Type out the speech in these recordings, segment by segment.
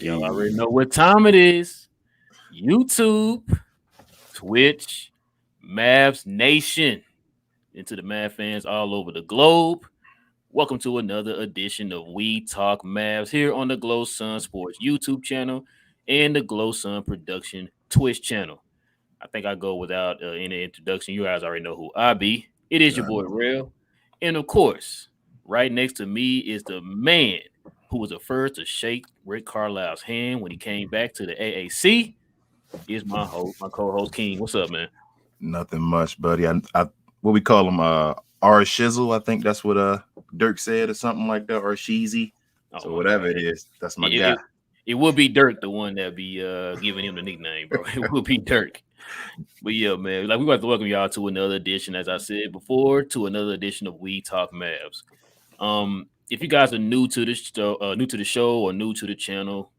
Y'all already know what time it is. YouTube, Twitch, Mavs Nation, and to the Mav fans all over the globe. Welcome to another edition of We Talk Mavs here on the Glow Sun Sports YouTube channel and the Glow Sun Production Twitch channel. I think I go without any introduction. You guys already know who I be. It is your boy Real, and of course, right next to me is the man who was the first to shake Rick Carlisle's hand when he came back to the AAC. Is my co-host King. What's up, man? Nothing much, buddy. I what we call him, R Shizzle. I think that's what Dirk said or something like that, or Sheezy. So whatever it is, that's my guy. It would be Dirk, the one that be giving him the nickname, bro. It would be Dirk. But yeah, man, like we want to welcome y'all to another edition, as I said before, to another edition of We Talk Mavs. If you guys are new to the show or new to the channel,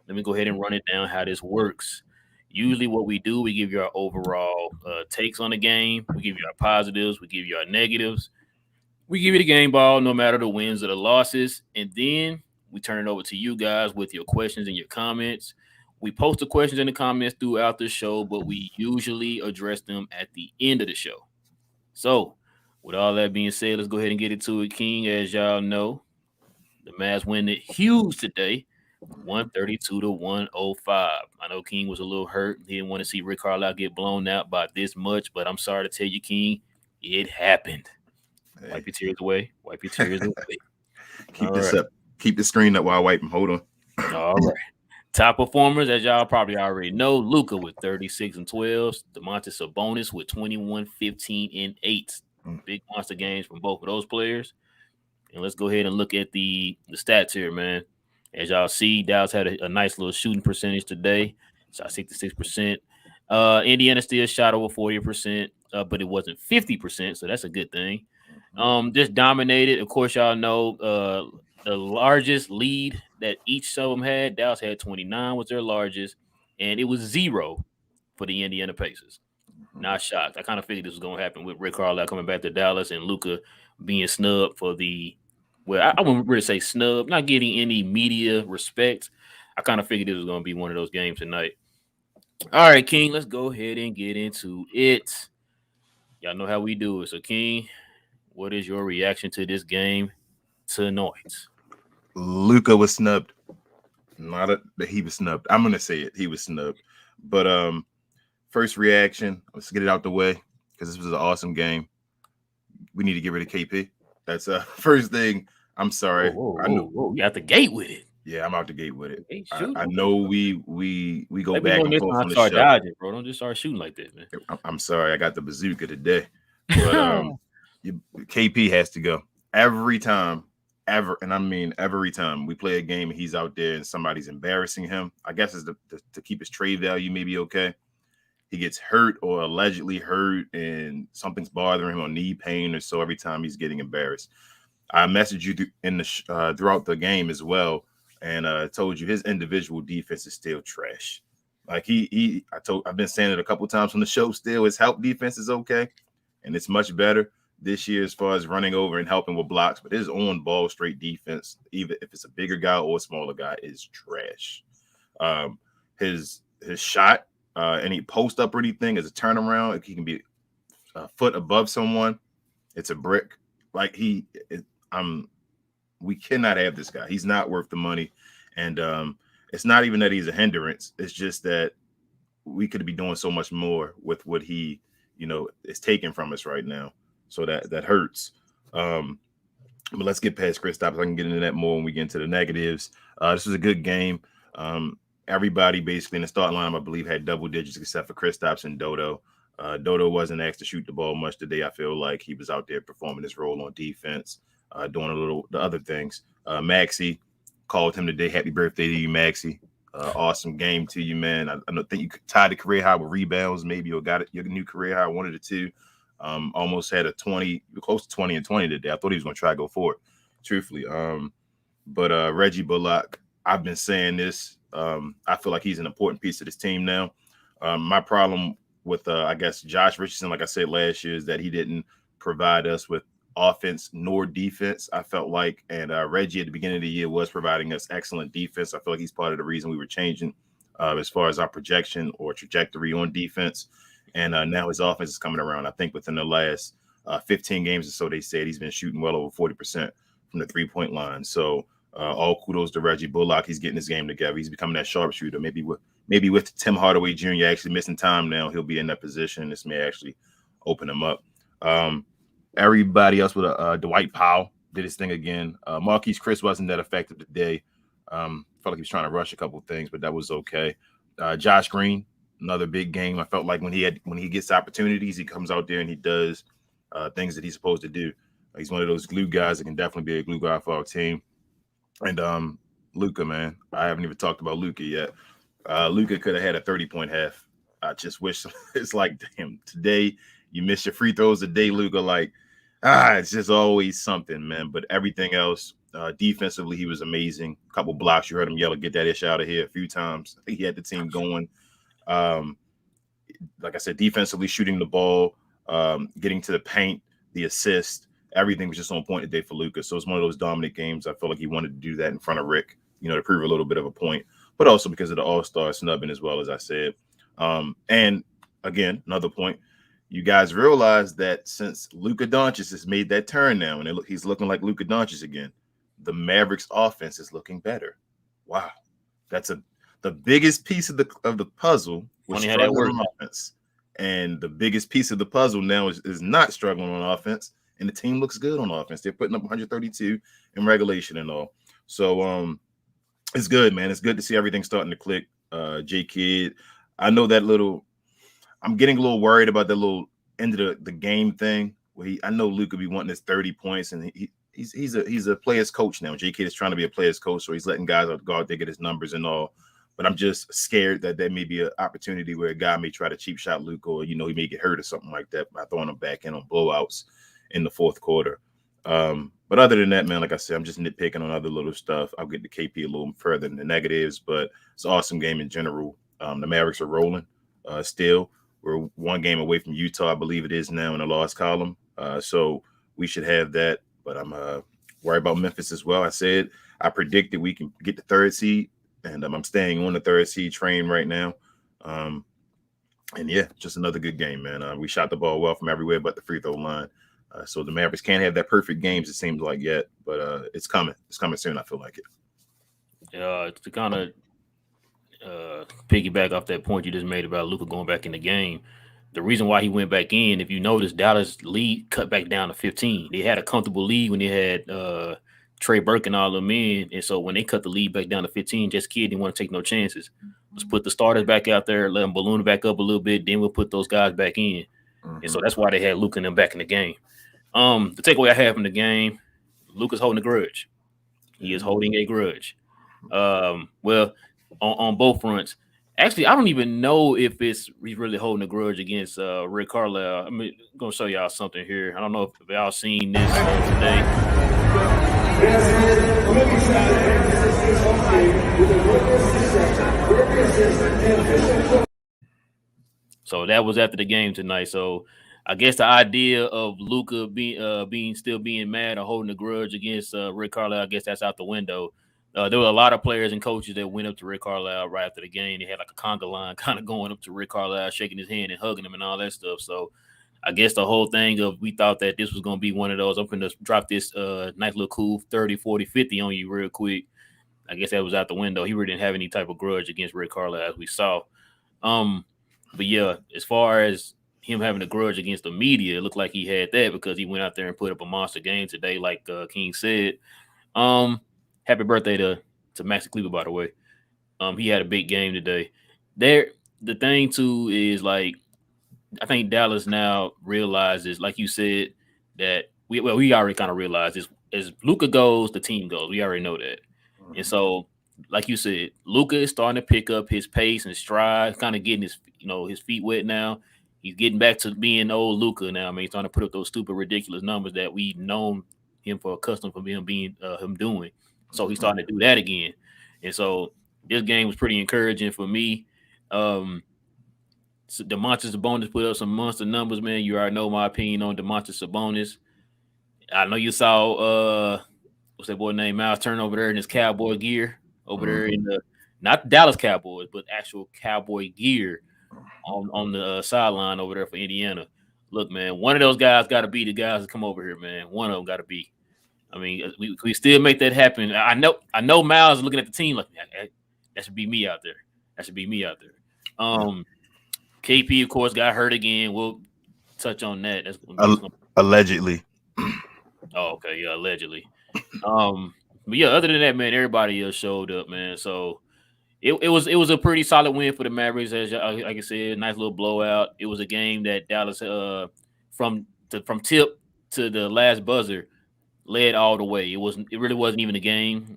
let me go ahead and run it down how this works. Usually, what we do, we give you our overall takes on the game. We give you our positives. We give you our negatives. We give you the game ball, no matter the wins or the losses, and then we turn it over to you guys with your questions and your comments. We post the questions in the comments throughout the show, but we usually address them at the end of the show. So, with all that being said, let's go ahead and get into it, King. As y'all know, the Mavs win it huge today, 132 to 105. I know King was a little hurt. He didn't want to see Rick Carlisle get blown out by this much, but I'm sorry to tell you, King, it happened. Hey. Wipe your tears away. Wipe your tears away. Keep this up. Keep the screen up while I wipe them. Hold on. All right. Top performers, as y'all probably already know, Luka with 36 and 12, Domantas Sabonis with 21, 15, and 8. Big monster games from both of those players. And let's go ahead and look at the stats here, man. As y'all see, Dallas had a nice little shooting percentage today. Shot 66%. Indiana still shot over 40%, but it wasn't 50%, so that's a good thing. Just dominated. Of course, y'all know the largest lead that each of them had. Dallas had 29 was their largest, and it was 0 for the Indiana Pacers. Not shocked. I kind of figured this was going to happen with Rick Carlisle coming back to Dallas and Luka being snubbed for I wouldn't really say snub, not getting any media respect. I kind of figured this was going to be one of those games tonight. All right, King, let's go ahead and get into it. Y'all know how we do it. So, King, what is your reaction to this game tonight? Luka was snubbed. Not that he was snubbed. I'm gonna say it. He was snubbed. But first reaction, let's get it out the way because this was an awesome game. We need to get rid of KP. That's first thing. I'm sorry. Whoa. You out the gate with it. Yeah, I'm out the gate with it. Hey, I know we go back and forth on the show. Dodging, bro. Don't just start shooting like this, man. I'm sorry. I got the bazooka today. But KP has to go every time. And I mean every time we play a game and he's out there and somebody's embarrassing him, I guess it's to keep his trade value maybe okay. He gets hurt or allegedly hurt and something's bothering him or knee pain or so every time he's getting embarrassed. I messaged you in the throughout the game as well and told you his individual defense is still trash. Like I've been saying it a couple times on the show still, his help defense is okay and it's much better this year as far as running over and helping with blocks, but his on ball straight defense, even if it's a bigger guy or a smaller guy, is trash. His shot, any post up or anything is a turnaround. If he can be a foot above someone, it's a brick. Like we cannot have this guy. He's not worth the money. And it's not even that he's a hindrance. It's just that we could be doing so much more with what he, is taking from us right now. So that hurts. But let's get past Kristaps. I can get into that more when we get into the negatives. This was a good game. Everybody basically in the starting lineup, I believe, had double digits except for Kristaps and Dodo. Dodo wasn't asked to shoot the ball much today. I feel like he was out there performing his role on defense, doing the other things. Maxey called him today. Happy birthday to you, Maxey. Awesome game to you, man. I think you tied the career high with rebounds, maybe, or got your new career high, one of the two. Almost had close to 20 and 20 today. I thought he was going to try to go for it, truthfully. But Reggie Bullock, I've been saying this. I feel like he's an important piece of this team now. My problem with, I guess, Josh Richardson, like I said last year, is that he didn't provide us with offense nor defense, I felt like. And Reggie at the beginning of the year was providing us excellent defense. I feel like he's part of the reason we were changing as far as our projection or trajectory on defense. And now his offense is coming around. I think within the last 15 games or so, they said he's been shooting well over 40% from the 3-point line. So all kudos to Reggie Bullock. He's getting his game together. He's becoming that sharpshooter. Maybe with Tim Hardaway Jr. actually missing time now, he'll be in that position. This may actually open him up. Everybody else with Dwight Powell did his thing again. Marquise Chris wasn't that effective today. Felt like he was trying to rush a couple of things, but that was okay. Josh Green, another big game. I felt like when he gets opportunities, he comes out there and he does things that he's supposed to do. He's one of those glue guys that can definitely be a glue guy for our team. And Luka, man, I haven't even talked about Luka yet. Luka could have had a 30-point half. I just wish it's like, damn, today you miss your free throws a day, Luka. Like, it's just always something, man. But everything else, defensively, he was amazing. A couple blocks, you heard him yell, "Get that ish out of here" a few times. I think he had the team going. Like I said, defensively, shooting the ball, getting to the paint, the assist, everything was just on point today for Luka. So it's one of those dominant games. I feel like he wanted to do that in front of Rick, to prove a little bit of a point, but also because of the All-Star snubbing as well, as I said. And again, another point. You guys realize that since Luka Doncic has made that turn now, and he's looking like Luka Doncic again, the Mavericks offense is looking better. Wow, that's the biggest piece of the puzzle was struggling on offense, and the biggest piece of the puzzle now is not struggling on offense, and the team looks good on offense. They're putting up 132 in regulation and all. So it's good, man. It's good to see everything starting to click. J Kid, I know that little. I'm getting a little worried about the little end of the game thing where I know Luka be wanting his 30 points, and he's a player's coach now. J.K. is trying to be a player's coach, so he's letting guys out go out there get his numbers and all. But I'm just scared that there may be an opportunity where a guy may try to cheap shot Luka, or he may get hurt or something like that by throwing him back in on blowouts in the fourth quarter. But other than that, man, like I said, I'm just nitpicking on other little stuff. I'll get to KP a little further in the negatives, but it's an awesome game in general. The Mavericks are rolling still. We're one game away from Utah, I believe it is now, in the loss column. So we should have that. But I'm worried about Memphis as well. I said I predicted we can get the third seed, and I'm staying on the third seed train right now. And yeah, just another good game, man. We shot the ball well from everywhere but the free throw line. So the Mavericks can't have that perfect games, it seems like, yet. But it's coming. It's coming soon, I feel like it. To kind of piggyback off that point you just made about Luka going back in the game, the reason why he went back in, if you notice, Dallas lead cut back down to 15. They had a comfortable lead when they had Trey Burke and all them in, and so when they cut the lead back down to 15, just Kid didn't want to take no chances. Let's put the starters back out there, let them balloon back up a little bit, then we'll put those guys back in. Mm-hmm. And so that's why they had Luka and them back in the game. The takeaway I have from the game, Luka's holding a grudge. He is holding a grudge. Well, on both fronts. Actually, I don't even know if he's really holding a grudge against Rick Carlisle. I'm going to show y'all something here. I don't know if y'all seen this today. So that was after the game tonight. So I guess the idea of Luka being mad or holding a grudge against Rick Carlisle, I guess that's out the window. There were a lot of players and coaches that went up to Rick Carlisle right after the game. They had like a conga line kind of going up to Rick Carlisle, shaking his hand and hugging him and all that stuff. So I guess the whole thing of we thought that this was going to be one of those, I'm going to drop this nice little cool 30, 40, 50 on you real quick. I guess that was out the window. He really didn't have any type of grudge against Rick Carlisle, as we saw. But yeah, as far as him having a grudge against the media, it looked like he had that because he went out there and put up a monster game today, like King said. Happy birthday to Maxi Kleber, by the way. He had a big game today. The thing too is, like, I think Dallas now realizes, like you said, that we already kind of realized this. As Luka goes, the team goes. We already know that. Mm-hmm. And so, like you said, Luka is starting to pick up his pace and stride, kind of getting his feet wet now. He's getting back to being old Luka now. I mean, he's starting to put up those stupid, ridiculous numbers that we've known him for accustomed from him doing. So he's starting to do that again. And so this game was pretty encouraging for me. So Domantas Sabonis put up some monster numbers, man. You already know my opinion on Domantas Sabonis. I know you saw what's that boy named Miles Turner over there in his cowboy gear over there in the not the Dallas Cowboys, but actual cowboy gear on the sideline over there for Indiana. Look, man, one of those guys got to be the guys that come over here, man. One of them got to be. I mean, we still make that happen. I know Miles is looking at the team like that should be me out there. That should be me out there. KP of course got hurt again. We'll touch on that. That's gonna be Allegedly. Oh, okay, yeah, allegedly. But yeah, other than that, man, everybody else showed up, man. So it was a pretty solid win for the Mavericks, as like I said, nice little blowout. It was a game that Dallas from tip to the last buzzer led all the way. It really wasn't even a game.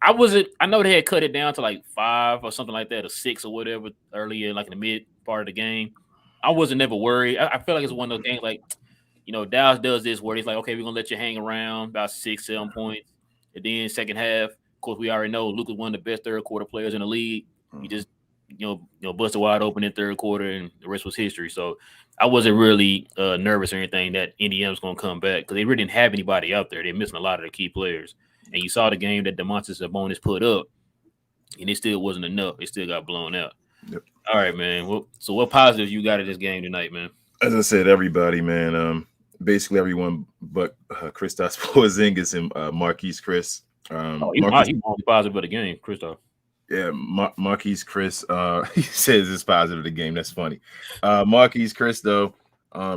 I know they had cut it down to like 5 or something like that, or 6 or whatever earlier, like in the mid part of the game. I wasn't never worried. I feel like it's one of those games like Dallas does this where he's like, okay, we're gonna let you hang around about 6, 7 points. And then second half, of course, we already know Luka's one of the best third quarter players in the league. He just busted wide open in third quarter, and the rest was history. So I wasn't really nervous or anything that Indiana was gonna come back because they really didn't have anybody out there. They're missing a lot of the key players. And you saw the game that DeMontis Sabonis put up, and it still wasn't enough. It still got blown out. Yep. All right, man. So what positives you got at this game tonight, man? As I said, everybody, man. Basically everyone but Kristaps Porzingis and Marquise Chris. He's positive of the game, Kristaps. Yeah, Marquise Chris. He says it's positive of the game. That's funny. Marquise Chris, though,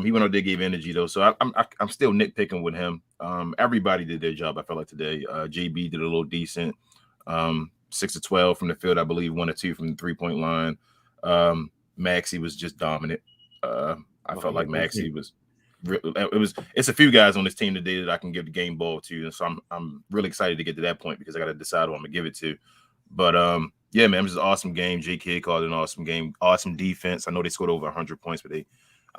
he went out there, gave energy though. So I'm still nitpicking with him. Everybody did their job. I felt like today. JB did a little decent. 6 of 12 from the field, I believe 1 or 2 from the 3-point line. Maxey was just dominant. I felt like Maxey was. It's a few guys on this team today that I can give the game ball to, and so I'm really excited to get to that point because I got to decide who I'm gonna give it to. But yeah, man, it was an awesome game. J. Kidd called it an awesome game, awesome defense. I know they scored over 100 points, but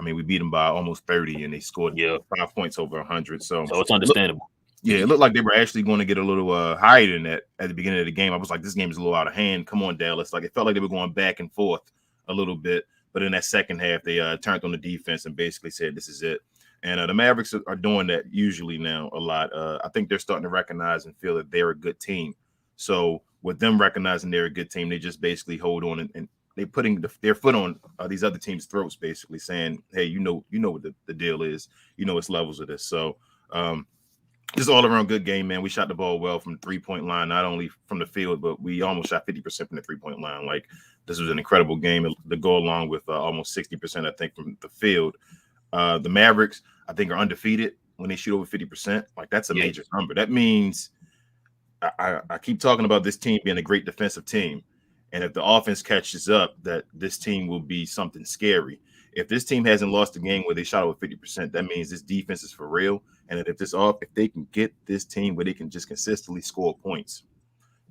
we beat them by almost 30, and they scored 5 points over 100. So it's understandable. It looked like they were actually going to get a little higher than that at the beginning of the game. I was like, this game is a little out of hand. Come on, Dallas. Like, it felt like they were going back and forth a little bit. But in that second half, they turned on the defense and basically said, this is it. And the Mavericks are doing that usually now a lot. I think they're starting to recognize and feel that they're a good team. So with them recognizing they're a good team, they just basically hold on and they're putting their foot on these other teams' throats, basically saying, hey, you know what the deal is. It's levels of this. So just all around good game, man. We shot the ball well from the 3-point line, not only from the field, but we almost shot 50% from the 3-point line. Like, this was an incredible game to go along with almost 60%, I think, from the field. The Mavericks, I think, are undefeated when they shoot over 50%. Like, that's a major number. That means I keep talking about this team being a great defensive team. And if the offense catches up, that this team will be something scary. If this team hasn't lost a game where they shot over 50%, that means this defense is for real. And if they can get this team where they can just consistently score points,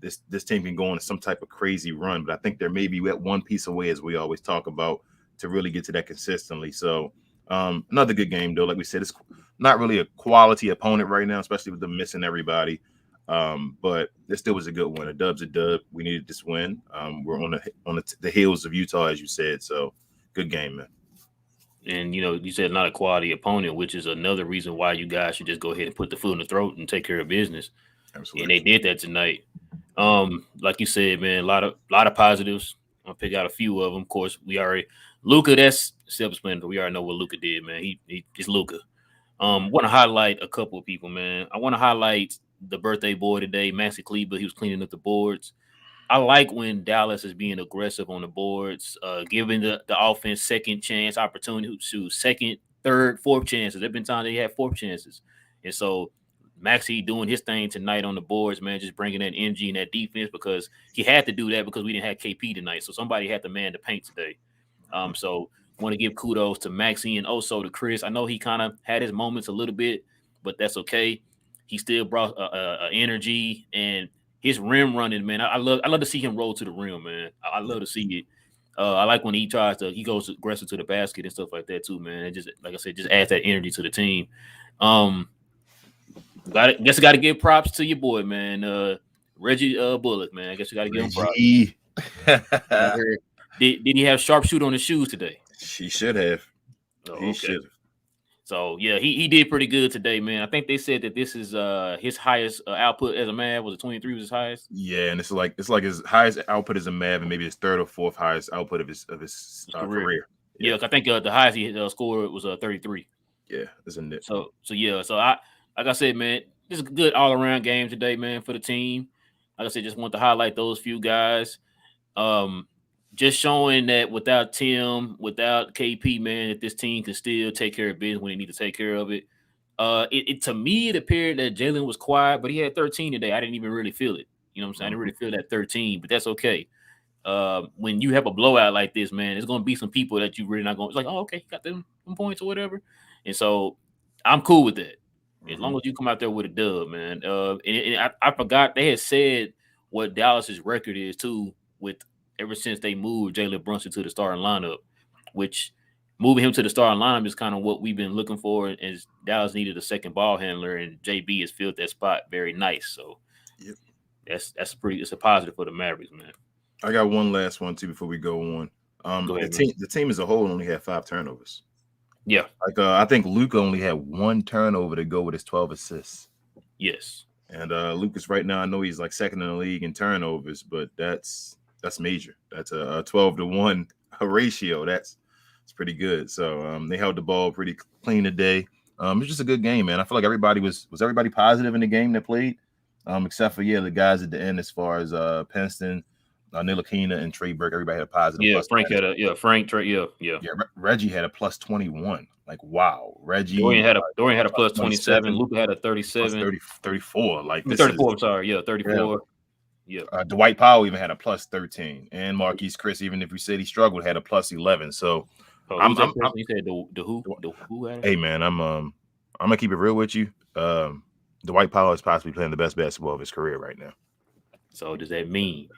this team can go on some type of crazy run. But I think they're maybe at one piece away, as we always talk about, to really get to that consistently. So another good game, though. Like we said, it's not really a quality opponent right now, especially with them missing everybody. But it still was a good one. A dub's a dub. We needed this win. We're on the heels of Utah, as you said. So good game, man. And you said not a quality opponent, which is another reason why you guys should just go ahead and put the foot in the throat and take care of business. Absolutely. And they did that tonight. Like you said, man, a lot of positives. I'll pick out a few of them. Of course, Luka. That's self-explanatory. We already know what Luka did, man. He's Luka. Want to highlight a couple of people, man. I want to highlight the birthday boy today, Maxi Kleber. He was cleaning up the boards. I like when Dallas is being aggressive on the boards, giving the offense second chance opportunity, second, third, fourth chances. There've been times they had fourth chances. And so Maxi doing his thing tonight on the boards, man, just bringing that energy and that defense because he had to do that because we didn't have KP tonight. So somebody had to man the paint today. So want to give kudos to Maxi and also to Chris. I know he kind of had his moments a little bit, but that's okay. He still brought energy and his rim running, man. I love to see him roll to the rim, man. I love to see it. I like when he goes aggressive to the basket and stuff like that too, man. It just, like I said, just adds that energy to the team. Got to give props to your boy, man. Reggie Bullock, man. I guess you got to give him props. Did he have sharpshooter on his shoes today? He should have. He should have. So yeah, he did pretty good today, man. I think they said that this is his highest output as a man. Was it 23 was his highest? Yeah, and it's like his highest output as a Mav, and maybe his third or fourth highest output of his His career. career. Yeah, Yeah, 'cause I think the highest he scored was 33. yeah, isn't it? So yeah, so I like I said, man, this is a good all around game today, man, for the team. Like I said, just want to highlight those few guys. Um, just showing that without Tim, without KP, man, that this team can still take care of business when they need to take care of it. It to me it appeared that Jalen was quiet, but he had 13 today. I didn't even really feel it. You know what I'm saying? I didn't Mhm. really feel that 13, but that's okay. When you have a blowout like this, man, there's gonna be some people that you really not gonna. It's like, oh, okay, he got them points or whatever, and so I'm cool with that as long Mhm. as you come out there with a dub, man. And I forgot they had said what Dallas's record is too, with ever since they moved Jalen Brunson to the starting lineup, which moving him to the starting lineup is kind of what we've been looking for. Is Dallas needed a second ball handler, and JB has filled that spot very nice. So Yep. it's a positive for the Mavericks, man. I got one last one too before we go on. Go The ahead, man. team as a whole only had 5 turnovers. Yeah. Like I think Luka only had 1 turnover to go with his 12 assists. Yes. And Lucas right now, I know he's like second in the league in turnovers, but that's major. That's a 12-to-1 ratio. It's pretty good. So they held the ball pretty clean today. It's just a good game, man. I feel like everybody was everybody positive in the game that played, except for the guys at the end as far as Penston, Nilakina, and Trey Burke. Everybody had a positive Yeah, plus Frank minus. had a Frank Trey. Yeah. Yeah, Reggie had a plus 21. Like wow, Reggie Dorian had a plus plus 27. 27. Luca had a Plus 37. 30, 34. Like I mean this is 34. I'm sorry. Yeah, yeah. 34. Yeah. Dwight Powell even had a plus 13, and Marquise Chris, even if we said he struggled, had a plus 11. So Oh, I'm, who's that I'm, person? I'm You said the who had it? hey man, I'm gonna keep it real with you. Dwight Powell is possibly playing the best basketball of his career right now. So does that mean?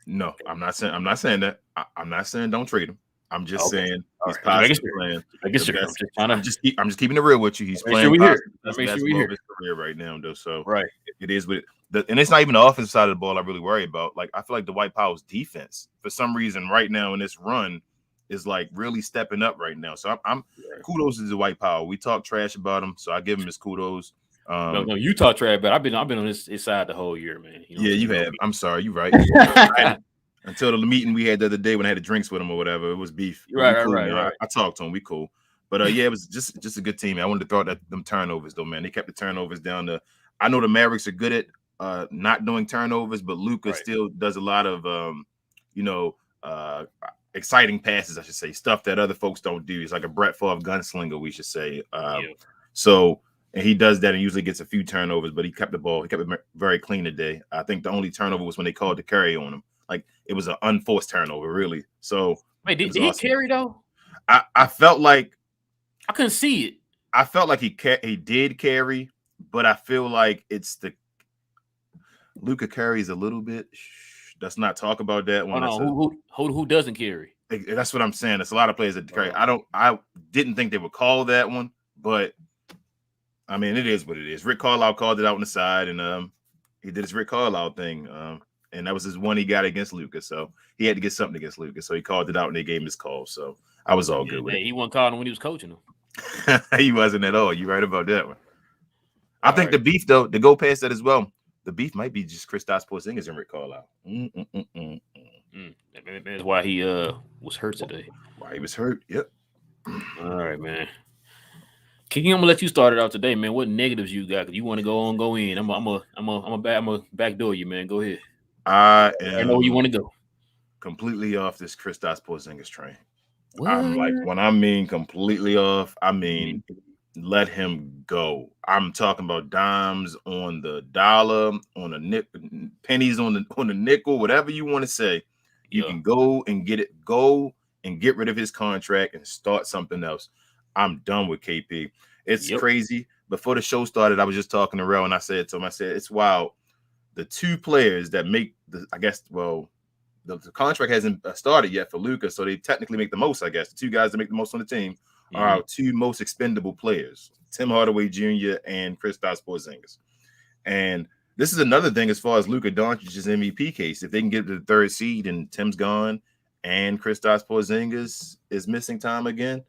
No, I'm not saying that. I'm not saying don't trade him. I'm just Okay. saying All he's right. Just making possibly sure. playing Making the sure. I'm best. just trying to I'm just keeping it real with you. He's make sure playing we hear. possibly the Let's best make sure we basketball of hear. his career right now, though. So Right. it is with and it's not even the offensive side of the ball I really worry about. Like I feel like Dwight Powell's defense, for some reason, right now in this run, is like really stepping up right now. So I'm Right. kudos to Dwight Powell. We talk trash about him, so I give him his kudos. No, you talk trash, but I've been on his side the whole year, man. You know what Yeah, I'm saying? you You know have. me. I'm sorry, you're right. Until the meeting we had the other day when I had the drinks with him or whatever, it was beef. But we cool now. Right. I talked to him. We cool. But yeah, it was just a good team. I wanted to throw out them turnovers though, man. They kept the turnovers down to. I know the Mavericks are good at not doing turnovers, but Luka Right. still does a lot of you know uh, exciting passes. I should say stuff that other folks don't do. He's like a Brett Favre gunslinger, we should say. Yeah. So and he does that and usually gets a few turnovers, but he kept the ball. He kept it very clean today. I think the only turnover was when they called the carry on him. Like it was an unforced turnover, really. So Wait, it did was he awesome. carry though? I felt like I couldn't see it. he did carry, but I feel like it's the Luka carries a little bit. Let's not talk about that one. Hold on. Who doesn't carry? That's what I'm saying. There's a lot of players that carry. Oh. I didn't think they would call that one, but I mean it is what it is. Rick Carlisle called it out on the side, and he did his Rick Carlisle thing. And that was his one he got against Luka. So he had to get something against Luka. So he called it out and they gave him his call. So I was all good with He wasn't calling when he was coaching him. it. He wasn't at all. You're right about that one. I think Right. the beef, though, to go past that as well, the beef might be just Kristaps Porzingis and Rick Carlisle. That's why he was hurt today. Why he was hurt. Yep. All right, man. Kiki, I'm gonna let you start it out today, man. What negatives you got? You want to go in? I'm a backdoor you, man. Go ahead. I I know where you am want to go. completely off this Kristaps Porzingis train. What? I'm like, when I mean completely off, I I mean let him go. I'm talking about dimes on the dollar, on the pennies on the nickel, whatever you want to say. You can go and get it. Go and get rid of his contract and start something else. I'm done with KP. It's crazy. Before the show started, I was just talking to Rel and I said to him, it's wild. The two players that make the contract hasn't started yet for Luka, so they technically make the most, I guess. The two guys that make the most on the team are our two most expendable players, Tim Hardaway Jr. and Kristaps Porzingis. And this is another thing as far as Luka Doncic's MVP case. If they can get to the third seed and Tim's gone and Kristaps Porzingis is missing time again,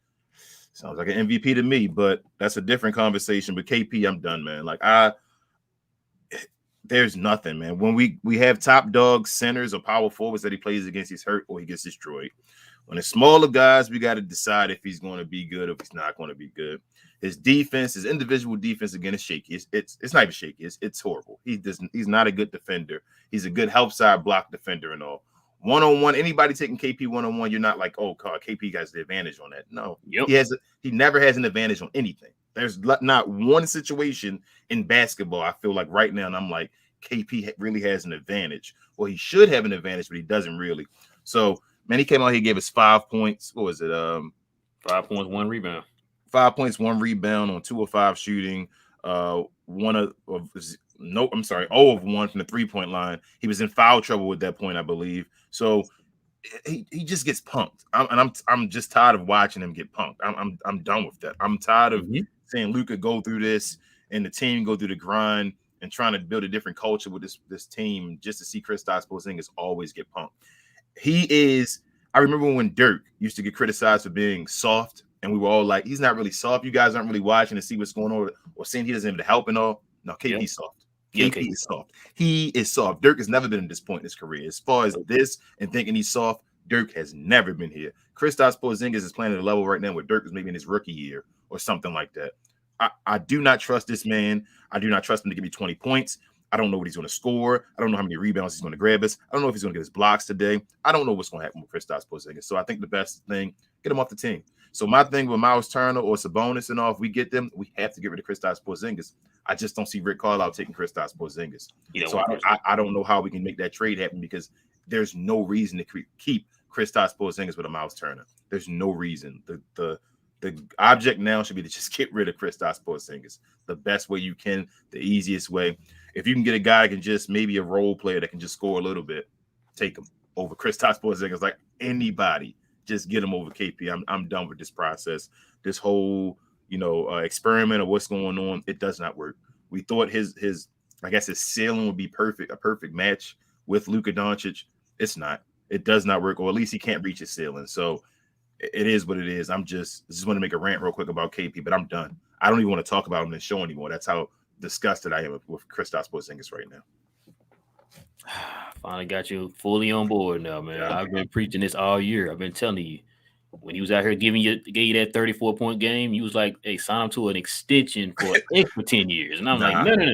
Sounds like an MVP to me, but that's a different conversation. But KP, I'm done, man. Like there's nothing, man. When we have top dog centers or power forwards that he plays against, he's hurt or he gets destroyed. When it's smaller guys, we got to decide if he's going to be good or if he's not going to be good. His defense, his individual defense, again, is shaky. It's not even shaky. It's horrible. He's not a good defender. He's a good help side block defender and all. 1-on-1, anybody taking KP 1-on-1, you're not like, oh, God, KP has the advantage on that. No, he never has an advantage on anything. There's not one situation in basketball, I feel like right now, and I'm like, KP really has an advantage. Well, he should have an advantage, but he doesn't really. So, man, he came out here, gave us 5 points. What was it? 5 points, 1 rebound. 5 points, 1 rebound on 2 of 5 shooting. 0 of 1 from the 3-point line. He was in foul trouble with that point, I believe. So he just gets punked. I'm just tired of watching him get punked. I'm done with that. I'm tired of seeing Luka go through this and the team go through the grind and trying to build a different culture with this team just to see Kristaps Porzingis always get punked. I remember when Dirk used to get criticized for being soft, and we were all like, he's not really soft. You guys aren't really watching to see what's going on or seeing he doesn't have the help and all. No, KP's soft. KP is soft. He is soft. Dirk has never been at this point in his career. As far as this and thinking he's soft, Dirk has never been here. Kristaps Porzingis is playing at a level right now where Dirk is maybe in his rookie year or something like that. I do not trust this man. I do not trust him to give me 20 points. I don't know what he's going to score. I don't know how many rebounds he's going to grab us. I don't know if he's going to get his blocks today. I don't know what's going to happen with Kristaps Porzingis. So I think the best thing, get him off the team. So my thing with Miles Turner or Sabonis and all, if we get them, we have to get rid of Kristaps Porzingis. I just don't see Rick Carlisle taking Kristaps Porzingis. So I don't know how we can make that trade happen because there's no reason to keep Kristaps Porzingis with a Miles Turner. There's no reason. The object now should be to just get rid of Kristaps Porzingis. The best way you can, the easiest way. If you can get a guy that can just maybe a role player that can just score a little bit, take him over Kristaps Porzingis. Like anybody, just get him over KP. I'm done with this process. This whole experiment of what's going on, it does not work. We thought his ceiling would be perfect, a perfect match with Luka Doncic. It's not. It does not work, or at least he can't reach his ceiling. So it is what it is. I just want to make a rant real quick about KP, but I'm done. I don't even want to talk about him in the show anymore. That's how disgusted I am with Kristaps Porzingis right now. Finally got you fully on board now, man. Yeah. I've been preaching this all year. I've been telling you. When he was out here gave you that 34-point game, you was like, hey, sign him to an extension for 10 years. And I'm like, no.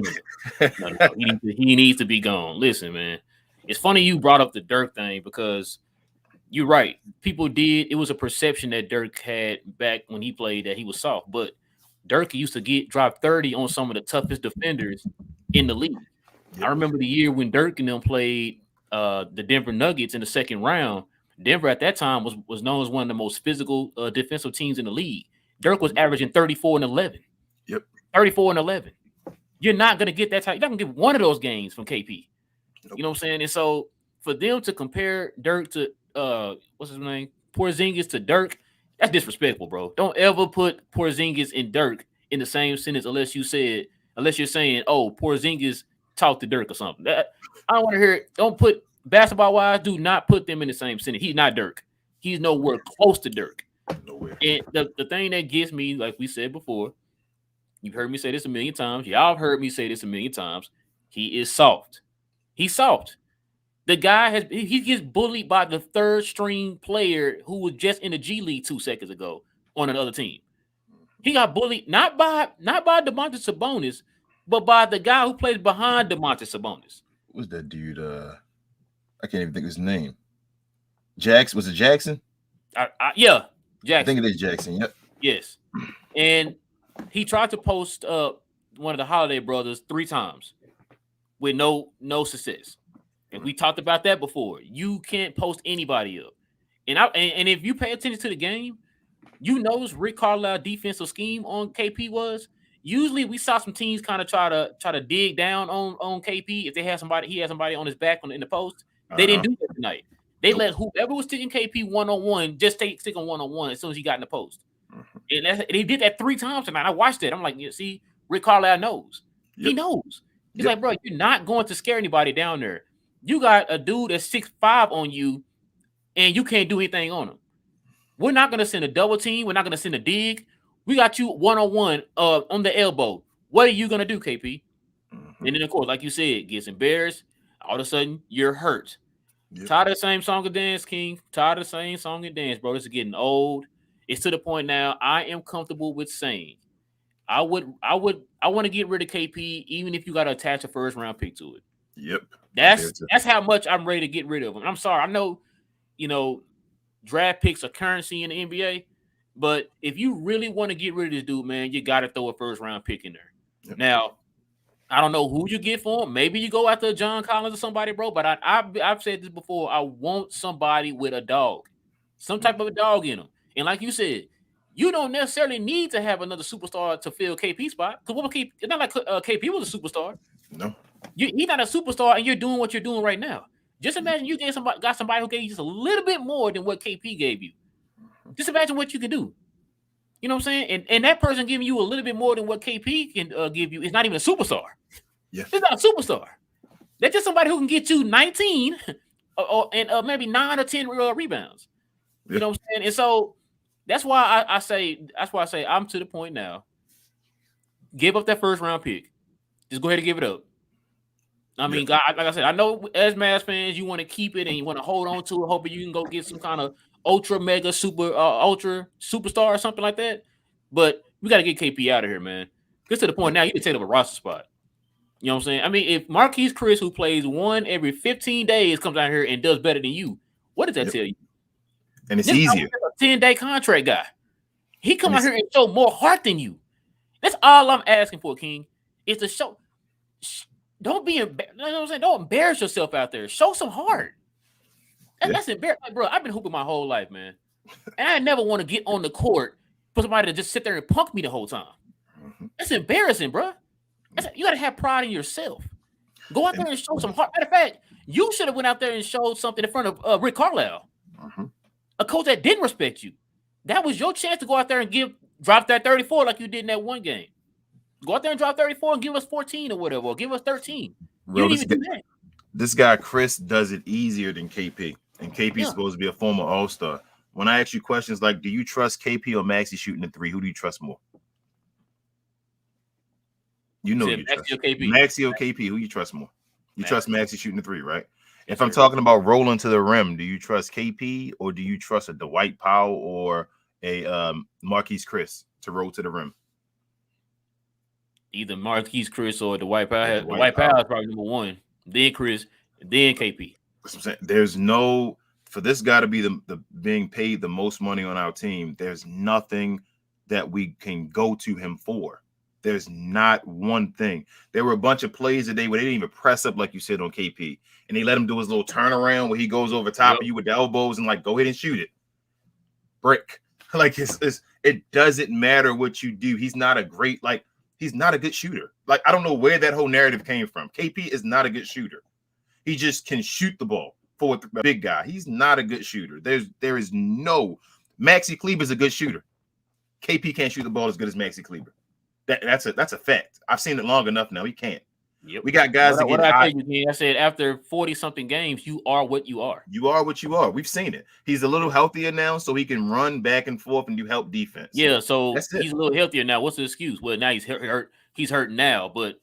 He needs to be gone. Listen, man. It's funny you brought up the Dirk thing because you're right. It was a perception that Dirk had back when he played that he was soft. But Dirk used to drop 30 on some of the toughest defenders in the league. Yep. I remember the year when Dirk and them played the Denver Nuggets in the second round. Denver at that time was known as one of the most physical defensive teams in the league. Dirk was averaging 34 and 11. Yep. 34 and 11. You're not going to get that type. You're not going to get one of those games from KP. Nope. You know what I'm saying? And so for them to compare Dirk to what's his name? Porzingis to Dirk, that's disrespectful, bro. Don't ever put Porzingis and Dirk in the same sentence unless you're saying, oh, Porzingis talked to Dirk or something. I don't want to hear it. Don't put basketball wise, do not put them in the same sentence. He's not Dirk. He's nowhere close to Dirk. Nowhere. And the thing that gets me, like we said before, you've heard me say this a million times. Y'all have heard me say this a million times. He is soft. He's soft. The guy he gets bullied by the third string player who was just in the G League 2 seconds ago on another team. He got bullied not by Domantas Sabonis, but by the guy who plays behind Domantas Sabonis. Who's that dude? I can't even think of his name. Jackson. Was it Jackson? Yeah, Jackson. I think it is Jackson. Yep. Yes. And he tried to post one of the Holiday brothers 3 times with no success. And we talked about that before. You can't post anybody up. And if you pay attention to the game, you notice Rick Carlisle's defensive scheme on KP was usually we saw some teams kind of try to dig down on KP if he had somebody on his back in the post. They didn't do that tonight. They let whoever was sticking KP one-on-one just stick on one-on-one as soon as he got in the post. And they did that 3 times tonight. I watched it. I'm like, see, Rick Carlisle knows. Yep. He knows. He's like, bro, you're not going to scare anybody down there. You got a dude that's 6'5" on you, and you can't do anything on him. We're not going to send a double team. We're not going to send a dig. We got you one-on-one on the elbow. What are you going to do, KP? Mm-hmm. And then, of course, like you said, gets embarrassed. All of a sudden, you're hurt. Yep. Tired of the same song and dance, King. Tired of the same song and dance, bro. This is getting old. It's to the point now I am comfortable with saying I want to get rid of KP, even if you got to attach a first round pick to it. Yep. That's how much I'm ready to get rid of him. I'm sorry. I know, draft picks are currency in the NBA, but if you really want to get rid of this dude, man, you got to throw a first round pick in there. Yep. Now, I don't know who you get for him. Maybe you go after John Collins or somebody, bro. But I've said this before. I want somebody with a dog, some type of a dog in him. And like you said, you don't necessarily need to have another superstar to fill KP spot. Because it's not like KP was a superstar. No, He's not a superstar, and you're doing what you're doing right now. Just imagine you got somebody who gave you just a little bit more than what KP gave you. Just imagine what you could do. You know what I'm saying? And that person giving you a little bit more than what KP can give you is not even a superstar. Yeah. It's not a superstar. That's just somebody who can get you 19 and maybe 9 or 10 rebounds. Yeah. You know what I'm saying? And so that's why I say I'm to the point now. Give up that first round pick. Just go ahead and give it up. I mean, God, like I said, I know as Mavs fans, you want to keep it and you want to hold on to it, hoping you can go get some kind of ultra mega ultra superstar or something like that. But we got to get KP out of here, man. Get to the point now, you can take up a roster spot. You know what I'm saying? I mean, if Marquise Chris, who plays one every 15 days, comes out here and does better than you, what does that tell you? And it's easier. A 10-day contract guy. He come out here and show more heart than you. That's all I'm asking for, King. Is to show. Don't be embarrassed. You know what I'm saying? Don't embarrass yourself out there. Show some heart. That's embarrassing, like, bro. I've been hooping my whole life, man, and I never want to get on the court for somebody to just sit there and punk me the whole time. That's embarrassing, bro. You got to have pride in yourself. Go out there and show some heart. Matter of fact, you should have went out there and showed something in front of Rick Carlisle, a coach that didn't respect you. That was your chance to go out there and drop that 34 like you did in that one game. Go out there and drop 34 and give us 14 or whatever, or give us 13. You didn't even do that. This guy, Chris, does it easier than KP. And KP is supposed to be a former All-Star. When I ask you questions like, do you trust KP or Maxey shooting the three? Who do you trust more? You know you trust. Maxey or KP, who you trust more? You trust Maxey shooting the three, right? If I'm talking about rolling to the rim, do you trust KP or do you trust a Dwight Powell or a Marquise Chris to roll to the rim? Either Marquise Chris or Dwight Powell. Dwight Powell is probably number one. Then Chris, then KP. That's what I'm saying. There's no, for this guy to be the being paid the most money on our team, there's nothing that we can go to him for. There's not one thing. There were a bunch of plays today where they didn't even press up like you said on KP, and they let him do his little turnaround where he goes over top of you with the elbows and like go ahead and shoot it. Brick. Like it doesn't matter what you do. He's not a good shooter. Like, I don't know where that whole narrative came from. KP is not a good shooter. He just can shoot the ball for a big guy. He's not a good shooter. There is no Maxi Kleber is a good shooter. KP can't shoot the ball as good as Maxi Kleber. That's a fact. I've seen it long enough now. He can't. Yep. We got guys what I tell you, I said after 40-something games, you are what you are. You are what you are. We've seen it. He's a little healthier now, so he can run back and forth and do help defense. Yeah, so he's a little healthier now. What's the excuse? Well, now he's hurt. He's hurt now, but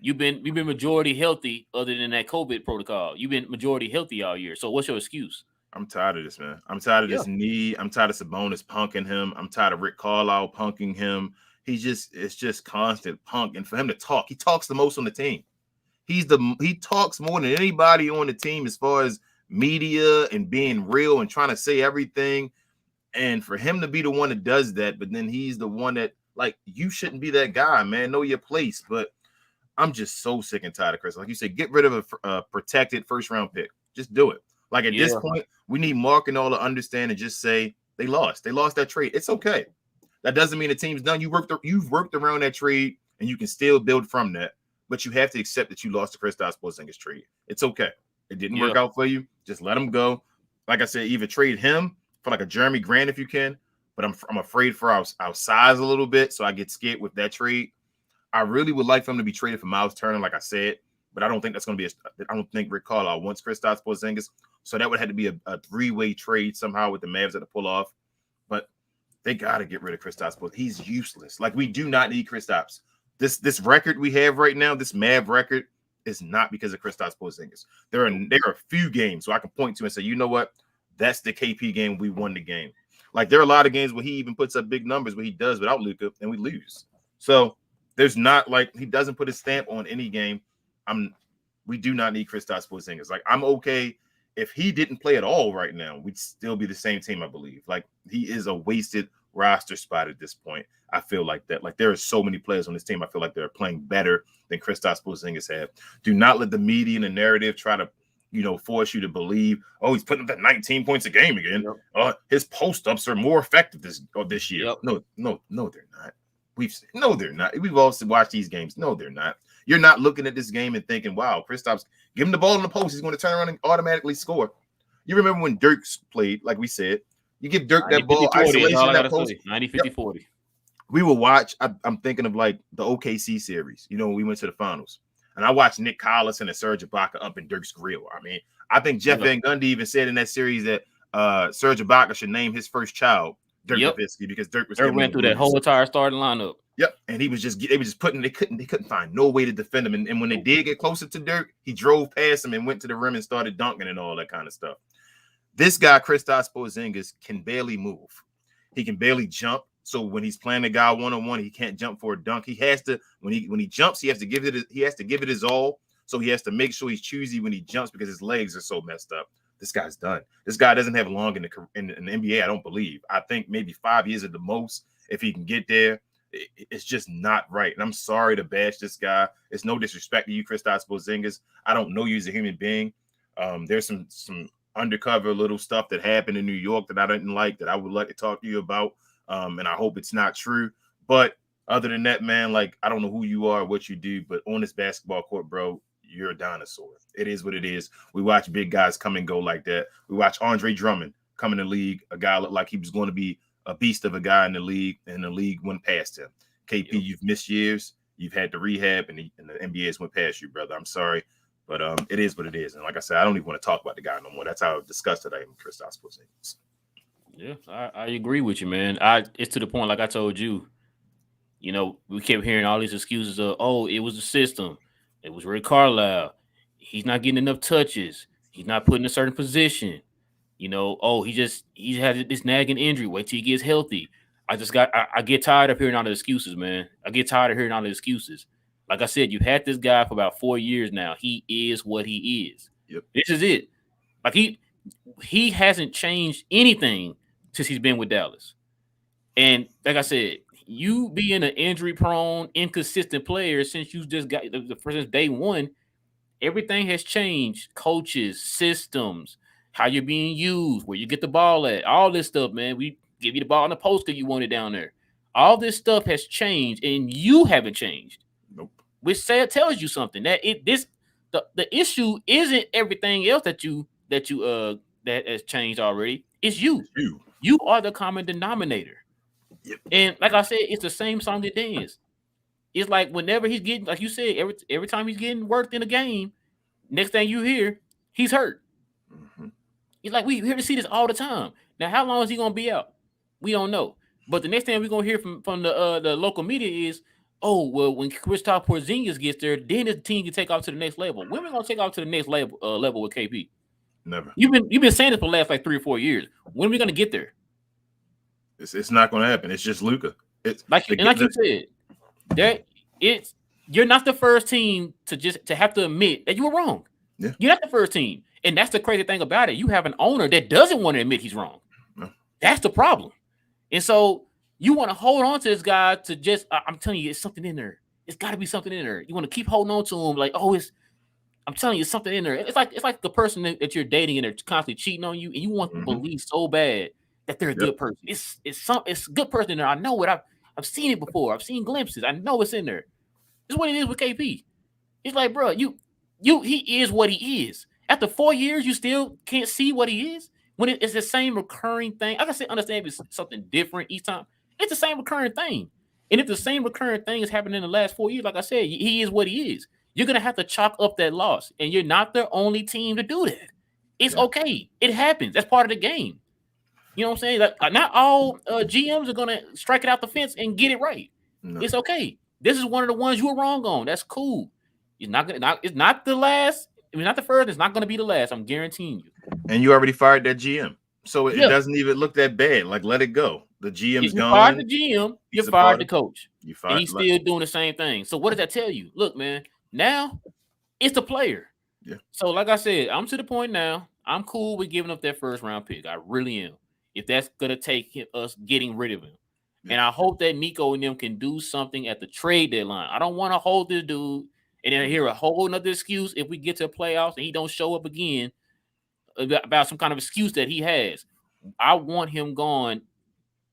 you've been majority healthy other than that COVID protocol. You've been majority healthy all year. So what's your excuse? I'm tired of this, man. I'm tired of this knee. I'm tired of Sabonis punking him. I'm tired of Rick Carlisle punking him. It's just constant punk. And for him to talk, he talks the most on the team. He talks more than anybody on the team as far as media and being real and trying to say everything. And for him to be the one that does that, but then he's the one that, like, you shouldn't be that guy, man. Know your place. But I'm just so sick and tired of Chris. Like you said, get rid of a protected first-round pick. Just do it. Like, at this point, we need Mark and all to understand and just say they lost. They lost that trade. It's okay. That doesn't mean the team's done. You've worked around that trade, and you can still build from that. But you have to accept that you lost the Kristaps Porzingis trade. It's okay. It didn't work out for you. Just let him go. Like I said, either trade him for like a Jeremy Grant if you can. But I'm afraid for our size a little bit, so I get scared with that trade. I really would like for him to be traded for Miles Turner, like I said, but I don't think that's going to be. I don't think Rick Carlisle wants Kristaps Porzingis, so that would have to be a three-way trade somehow with the Mavs at the pull off. They got to get rid of Kristaps Porzingis. He's useless. Like, we do not need Kristaps. This record we have right now, this Mav record, is not because of Kristaps Porzingis. There are a few games so I can point to and say, you know what? That's the KP game. We won the game. Like, there are a lot of games where he even puts up big numbers where he does without Luka, and we lose. So there's not, like, he doesn't put his stamp on any game. We do not need Kristaps Porzingis. Like, I'm okay if he didn't play at all right now. We'd still be the same team, I believe. Like, he is a wasted roster spot at this point. I feel like that. Like, there are so many players on this team. I feel like they're playing better than Kristaps Porzingis have. Do not let the media and the narrative try to, force you to believe, oh, he's putting up that 19 points a game again. Yep. His post-ups are more effective this year. Yep. No, they're not. No, they're not. We've also watched these games. No, they're not. You're not looking at this game and thinking, wow, Kristaps, give him the ball in the post. He's going to turn around and automatically score. You remember when Dirk played, like we said, you give Dirk that ball, isolation, that post. 90-50-40. Yep. We will watch. I'm thinking of like the OKC series, when we went to the finals. And I watched Nick Collison and Serge Ibaka up in Dirk's grill. I mean, I think Jeff Van Gundy even said in that series that Serge Ibaka should name his first child Dirk Nowitzki because Dirk ran through that whole entire starting lineup. Yep, and they were just putting. They couldn't find no way to defend him. And when they did get closer to Dirk, he drove past him and went to the rim and started dunking and all that kind of stuff. This guy, Kristaps Porzingis, can barely move. He can barely jump. So when he's playing a guy one-on-one, he can't jump for a dunk. He has to when he jumps, he has to give it his all. So he has to make sure he's choosy when he jumps because his legs are so messed up. This guy's done. This guy doesn't have long in the NBA, I don't believe. I think maybe 5 years at the most if he can get there. It's just not right. And I'm sorry to bash this guy. It's no disrespect to you, Kristaps Porzingis. I don't know you as a human being. There's some undercover little stuff that happened in New York that I didn't like that I would like to talk to you about. And I hope it's not true. But other than that, man, like, I don't know who you are, what you do, but on this basketball court, bro, you're a dinosaur. It is what it is. We watch big guys come and go like that. We watch Andre Drummond come in the league. A guy looked like he was going to be a beast of a guy in the league, and the league went past him. KP, You've missed years. You've had to rehab, and the NBA has went past you, brother. I'm sorry. But it is what it is. And like I said, I don't even want to talk about the guy no more. That's how disgusted I am with Kristaps Porzingis. Yeah, I agree with you, man. It's to the point, like I told you, we kept hearing all these excuses of, oh, it was the system. It was Ray Carlisle. He's not getting enough touches. He's not put in a certain position. He had this nagging injury. Wait till he gets healthy. I get tired of hearing all the excuses, man. I get tired of hearing all the excuses. Like I said, you've had this guy for about 4 years now. He is what he is. Yep. This is it. Like he hasn't changed anything since he's been with Dallas. And like I said, you being an injury-prone, inconsistent player since you just got since day one, everything has changed. Coaches, systems, how you're being used, where you get the ball at, all this stuff, man. We give you the ball in the post because you want it down there. All this stuff has changed, and you haven't changed. Nope. Which tells you something that the issue isn't everything else that has changed already. It's you. You are the common denominator. Yep. And like I said, it's the same song and dance. It's like whenever he's getting, like you said, every time he's getting worked in a game, next thing you hear, he's hurt. Mm-hmm. It's like we hear to see this all the time. Now, how long is he gonna be out? We don't know. But the next thing we're gonna hear from the local media is, oh, well, when Kristaps Porzingis gets there, then his team can take off to the next level. When are we gonna take off to the next level with KP? Never. You've been saying this for the last like 3 or 4 years. When are we gonna get there? It's not gonna happen. It's just Luka. It's like you said, you're not the first team to have to admit that you were wrong. Yeah. You're not the first team. And that's the crazy thing about it. You have an owner that doesn't want to admit he's wrong. No. That's the problem. And so you want to hold on to this guy to just, I'm telling you, it's something in there. It's got to be something in there. You want to keep holding on to him like, oh, I'm telling you, something in there. It's like the person that you're dating and they're constantly cheating on you, and you want to believe so bad that they're a good person. It's a good person in there. I know it. I've seen it before. I've seen glimpses. I know it's in there. It's what it is with KP. It's like, bro, he is what he is. After 4 years, you still can't see what he is. When it's the same recurring thing. I can say understand if it's something different each time. It's the same recurring thing. And if the same recurring thing is happening in the last 4 years, like I said, he is what he is. You're going to have to chalk up that loss. And you're not the only team to do that. It's okay. It happens. That's part of the game. You know what I'm saying? Like, not all GMs are gonna strike it out the fence and get it right. No. It's okay. This is one of the ones you were wrong on. That's cool. It's not gonna. It's not the last. I mean, not the first. It's not gonna be the last. I'm guaranteeing you. And you already fired that GM, so it Yeah, doesn't even look that bad. Like, let it go. The GM's you fired gone. the GM. You He's a fired part the of. coach, You and fired. he's still doing the same thing. So what does that tell you? Look, man. Now it's the player. Yeah. So like I said, I'm to the point now. I'm cool with giving up that first round pick. I really am. If that's gonna take us getting rid of him. Yeah. And I hope that Nico and them can do something at the trade deadline. I don't want to hold this dude and then hear a whole nother excuse if we get to the playoffs and he don't show up again about some kind of excuse that he has. I want him gone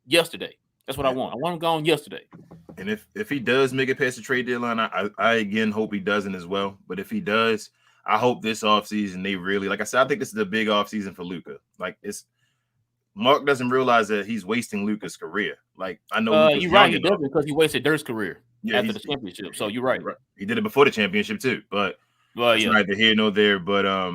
yesterday. That's what I want. I want him gone yesterday. And if he does make it past the trade deadline, I again hope he doesn't as well. But if he does, I hope this offseason they really, like I said, I think this is a big offseason for Luka. Like, it's Mark doesn't realize that he's wasting Luka's career. Like, I know Luka's You're young right. He enough. does because he wasted Dirk's career after the He's championship. So you're right. He did it before the championship too, but Well, it's yeah. neither here nor there. But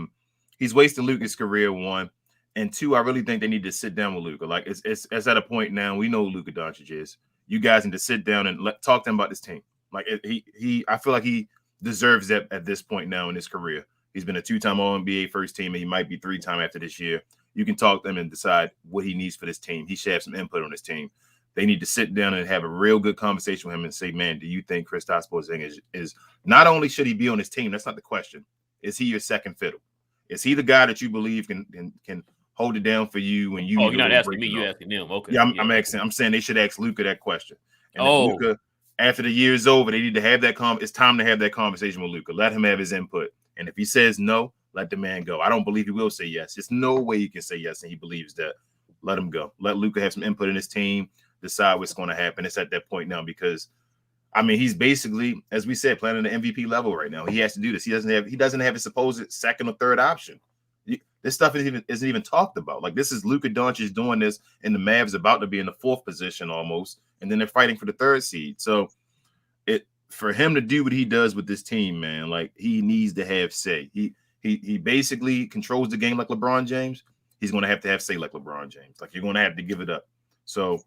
he's wasting Luka's career, one. And two, I really think they need to sit down with Luka. Like, it's at a point now, we know who Luka Doncic is. You guys need to sit down and talk to him about this team. Like, I feel like he deserves that at this point now in his career. He's been a 2-time All-NBA first team, and he might be 3-time after this year. You can talk to him and decide what he needs for this team. He should have some input on this team. They need to sit down and have a real good conversation with him and say, man, do you think Kristaps Porzingis is not only should he be on his team? That's not the question. Is he your second fiddle? Is he the guy that you believe can hold it down for you when you? Oh, you're not asking me. You're asking them. Okay. Yeah, I'm asking. I'm saying they should ask Luka that question. And if Oh, Luka, after the year is over, they need to have that it's time to have that conversation with Luka. Let him have his input. And if he says no, let the man go. I don't believe he will say yes. There's no way he can say yes, and he believes that. Let him go. Let Luka have some input in his team. Decide what's going to happen. It's at that point now because, I mean, he's basically, as we said, playing at the MVP level right now. He has to do this. He doesn't have his supposed second or third option. This stuff isn't even talked about. Like, this is Luka Doncic doing this, and the Mavs about to be in the fourth position almost, and then they're fighting for the third seed. So, for him to do what he does with this team, man, like, he needs to have say. He basically controls the game like LeBron James. He's going to have say like LeBron James. Like, you're going to have to give it up. So,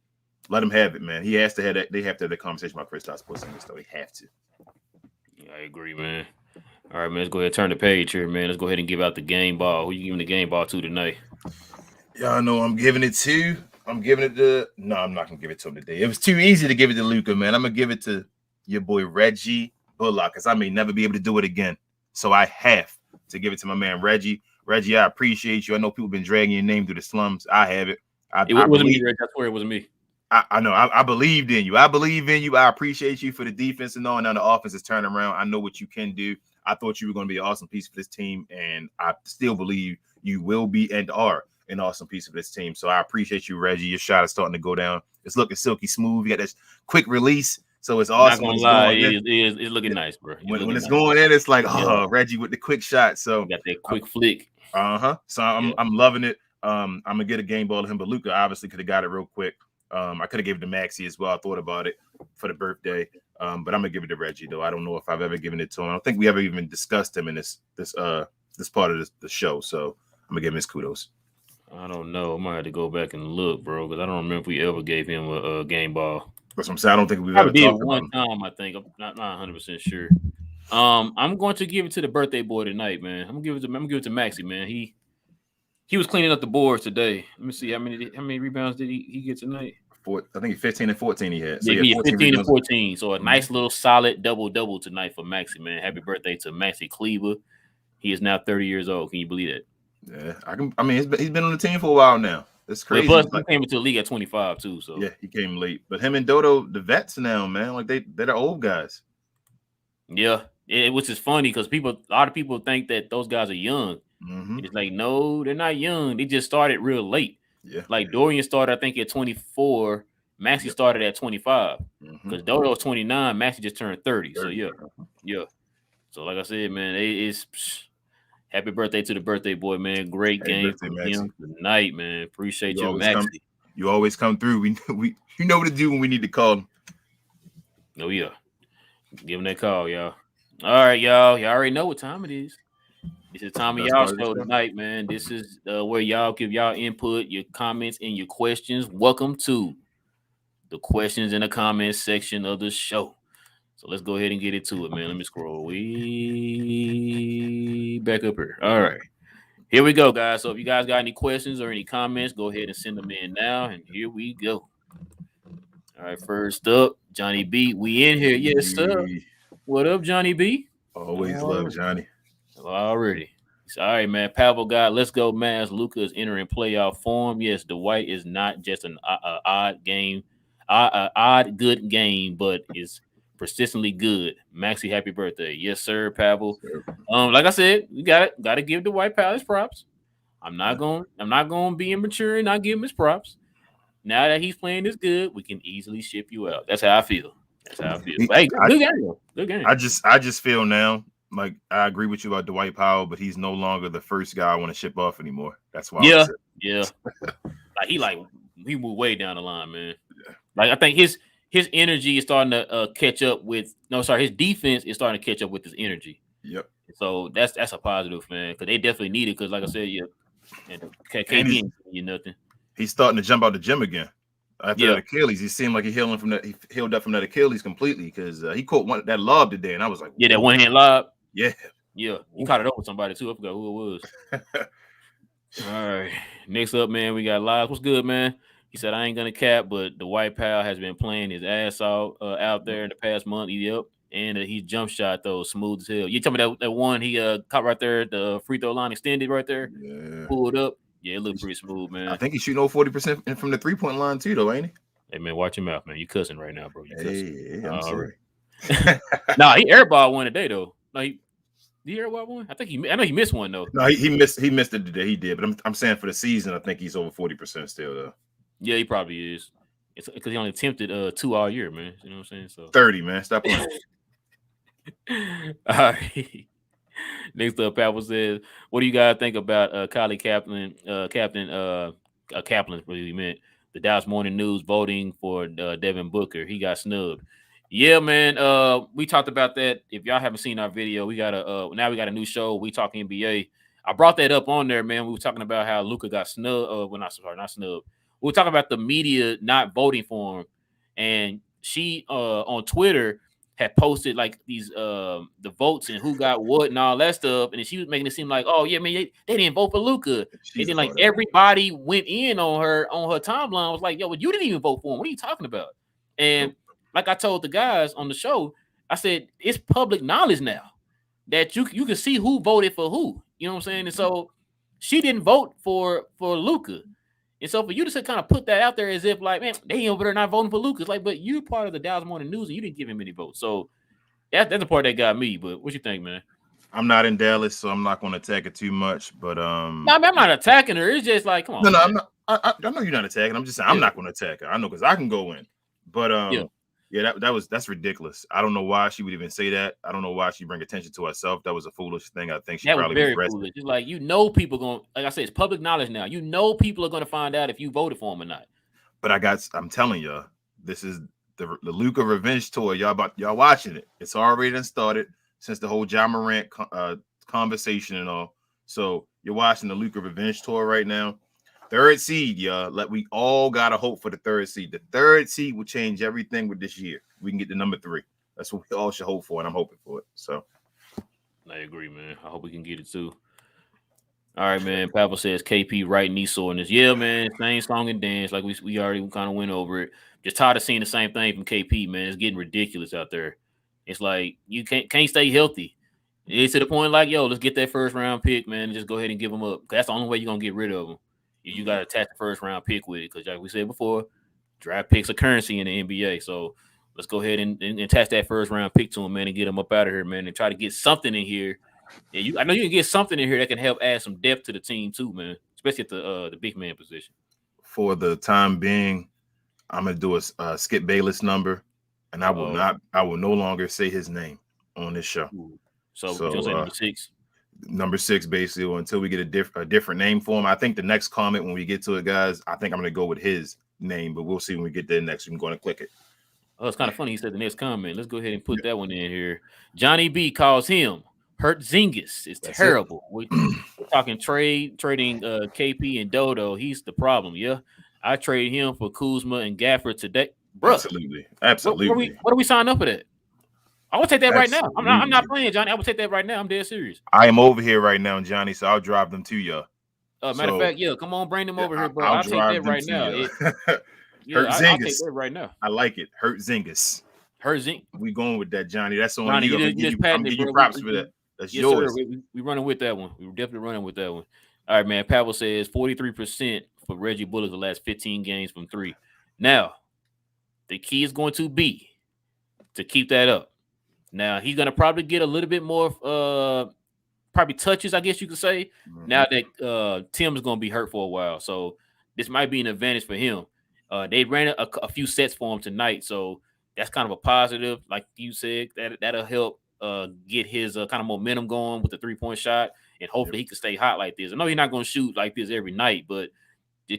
let him have it, man. He has to have that. They have to have that conversation about Kristaps Porzingis, though. They have to. Yeah, I agree, man. All right, man. Let's go ahead and turn the page here, man. Let's go ahead and give out the game ball. Who you giving the game ball to tonight? Y'all know I'm giving it to. I'm giving it to. No, I'm not gonna give it to him today. It was too easy to give it to Luka, man. I'm gonna give it to your boy Reggie Bullock, because I may never be able to do it again. So I have to give it to my man Reggie. Reggie, I appreciate you. I know people been dragging your name through the slums. I have it. It wasn't me, Reggie. I swear it wasn't me. I know. I believed in you. I believe in you. I appreciate you for the defense and all. Now the offense is turning around. I know what you can do. I thought you were going to be an awesome piece for this team, and I still believe you will be and are an awesome piece of this team. So I appreciate you, Reggie. Your shot is starting to go down. It's looking silky smooth. You got this quick release, so it's awesome. Not gonna lie, it's looking nice, bro. When it's going in, it's like, Reggie with the quick shot. So you got that quick flick. So I'm loving it. I'm gonna get a game ball to him, but Luka obviously could have got it real quick. I could have given it to Maxey as well. I thought about it for the birthday, but I'm gonna give it to Reggie though. I don't know if I've ever given it to him. I don't think we ever even discussed him in this part of the show. So I'm gonna give him his kudos. I don't know. I might have to go back and look, bro, because I don't remember if we ever gave him a game ball. That's what I'm saying. I don't think we've ever talked about one time. I think I'm not 100% sure. I'm going to give it to the birthday boy tonight, man. I'm gonna give it to Maxey, man. He was cleaning up the boards today. Let me see how many rebounds did he get tonight? I think 15 and 14 he had. So yeah, 15 and 14. So a nice little solid double tonight for Maxey, man. Happy birthday to Maxey Kleber. He is now 30 years old. Can you believe that? Yeah, I mean, he's been on the team for a while now. It's crazy. Plus, he came into the league at 25 too. So yeah, he came late. But him and Dodo, the vets now, man, like they're the old guys. Yeah, which is funny because a lot of people think that those guys are young. Mm-hmm. It's like, no, they're not young. They just started real late. Yeah, like Dorian started, I think, at 24. Maxey started at 25 because Dodo was 29. Maxey just turned 30. So yeah. So like I said, man, it's happy birthday to the birthday boy, man. Great game from him tonight, man. Appreciate you, Maxey. You always come through. We you know what to do when we need to call him. Oh yeah, give him that call, y'all. All right, y'all. Y'all already know what time it is. This is the time of Best y'all part of the show show. tonight, man. This is where y'all give y'all input, your comments, and your questions. Welcome to the questions in the comments section of the show. So let's go ahead and get into it, man. Let me scroll way back up here. All right. Here we go, guys. So if you guys got any questions or any comments, go ahead and send them in now. And here we go. All right, first up, Johnny B. We in here. Yes, sir. Yeah. What up, Johnny B? Always All love right. Johnny. Already. All right, man. Pavel got let's go, Mavs. Luka is entering playoff form. Yes, Dwight is not just an odd game, odd good game, but is persistently good. Maxi, happy birthday. Yes, sir, Pavel. So, Like I said, we got to give Dwight Powell his props. yeah. I'm not going to be immature and not give him his props. Now that he's playing this good, we can easily ship you out. That's how I feel. That's how I feel. He, But hey, I, good game though. Good game. I just feel now like I agree with you about Dwight Powell, but he's no longer the first guy I want to ship off anymore. That's why I'm Yeah, upset. yeah. He moved way down the line, man. Like I think his energy is starting to catch up with his defense is starting to catch up with his energy. Yep. So that's a positive, man, because they definitely need it. Because like I said, yeah, and And KP ain't you nothing. he's starting to jump out the gym again. After Yeah, that Achilles, he seemed like he healed up from that Achilles completely because he caught that lob today, and I was like, yeah, that whoa, one hand lob. yeah. Yeah, he Oof. caught it up with somebody too. I forgot who it was. All right. Next up, man, we got Live. What's good, man? He said, I ain't going to cap, but the White Pal has been playing his ass off out there in the past month. Yep. And his jump shot, though, smooth as hell. You tell me that one he caught right there, the free throw line extended right there, Yeah. pulled up. Yeah, it looked pretty smooth, I man. think he's shooting over 40% from the 3-point line too, though, ain't he? Hey, man, watch your mouth, man. You cussing right now, bro. You cussing. Hey, I'm All sorry. right. Nah, he airball one today, though. No, did he airball one? I know he missed one, though. No, he missed it today. He did, but I'm saying for the season, I think he's over 40% still though. Yeah, he probably is. It's because he only attempted 2 all year, man. You know what I'm saying? So 30, man. Stop playing. all right. Next up, Apple says, "What do you guys think about Kylie Kaplan? Kaplan really meant the Dallas Morning News voting for Devin Booker. He got snubbed. Yeah, man. We talked about that. If y'all haven't seen our video, we got now we got a new show. We talking NBA. I brought that up on there, man. We were talking about how Luka got snubbed. Well, not snubbed. We were talking about the media not voting for him, and she on Twitter had posted like these the votes and who got what and all that stuff, and then she was making it seem like, oh yeah, man, they didn't vote for Luka. And She's a then like part of it. everybody went in on her timeline, was like, yo, well, you didn't even vote for him. What are you talking about? And Nope. like I told the guys on the show, I said it's public knowledge now that you can see who voted for who. You know what I'm saying? And so she didn't vote for Luka. And so for you to kind of put that out there as if like, man, they ain't over there not voting for Luka. It's like, but you're part of the Dallas Morning News and you didn't give him any votes. So that's the part that got me. But what you think, man? I'm not in Dallas, so I'm not going to attack it too much. But No, I mean, I'm not attacking her. It's just like, come no, on, no, man. I'm not. I know you're not attacking. I'm just saying I'm Yeah, not going to attack her. I know because I can go in. But yeah. yeah, that's ridiculous. I don't know why she would even say that. I don't know why she bring attention to herself. That was a foolish thing. I think she That was probably very regrets it. foolish. It's like people going, like I said, it's public knowledge now. You know people are going to find out if you voted for him or not. But I'm telling y'all, this is the Luka Revenge tour. Y'all watching it. It's already done started since the whole John Morant conversation and all. So you're watching the Luka Revenge tour right now. Third seed, y'all. Like we all gotta hope for the third seed. The third seed will change everything with this year. We can get the number 3. That's what we all should hope for, and I'm hoping for it. So I agree, man. I hope we can get it too. All right, man. Pavel says KP right knee soreness. Yeah, man. Same song and dance. Like we already kind of went over it. Just tired of seeing the same thing from KP, man. It's getting ridiculous out there. It's like you can't stay healthy. It's to the point like, yo, let's get that first round pick, man, and just go ahead and give them up. That's the only way you're gonna get rid of them. You got to attach the first round pick with it, because like we said before, draft picks are currency in the NBA. So let's go ahead and attach that first round pick to him, man, and get him up out of here, man, and try to get something in here. Yeah, I know you can get something in here that can help add some depth to the team too, man, especially at the big man position. for the time being, I'm gonna do a Skip Bayless number, and Uh, I will no longer say his name on this show. so you So say number 6? number 6 basically until we get a different name for him. I think the next comment when we get to it, guys, I think I'm gonna go with his name, but we'll see when we get there next. I'm going to click it. Oh, it's kind of funny. He said the next comment. Let's go ahead and put that one in here. Johnny B calls him Hurt Zingas is That's it. terrible. We're talking trading KP and Dodo. He's the problem. Yeah, I traded him for Kuzma and Gafford today, bro. Absolutely. Absolutely. What are we signing up for that? I would take that right now. I'm not Absolutely. playing, Johnny. I would take that right now. I'm dead serious. I am over here right now, Johnny, so I'll drive them to you. Matter of So fact, yeah, come on, bring them yeah, over here, bro. I'll I'll take that drive them right to now. you. Yeah, Hurt I'll take Zingas. that right now. I like it. Hurt Zingas. Hurt Zing. We going with that, Johnny. That's on Johnny, you. you just patented it, I'm giving you bro. props for that. That's Yes, sir. yours. We running with that one. We were definitely running with that one. All right, man. Pavel says 43% for Reggie Bullock the last 15 games from three. Now, the key is going to be to keep that up. Now, he's going to probably get a little bit more probably touches, I guess you could say. Mm-hmm. Now that Tim's going to be hurt for a while. So this might be an advantage for him. They ran a few sets for him tonight. So that's kind of a positive. Like you said, that'll help get his kind of momentum going with the 3-point shot. And hopefully he can stay hot like this. I know he's not going to shoot like this every night, but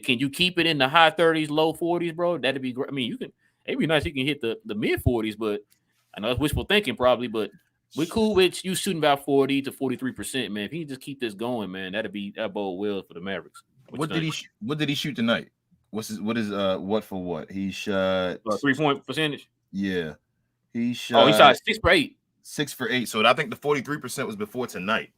can you keep it in the high 30s, low 40s, bro? That'd be great. I mean, it'd be nice if you can hit the mid 40s, but I know it's wishful thinking probably, but we're cool with you shooting about 40 to 43%, man. If he can just keep this going, man, that bode well for the Mavericks. What did he shoot tonight? What for what? He shot 3-point percentage. Yeah. He shot. Oh, he shot 6 for 8. 6 for 8. So I think the 43% was before tonight.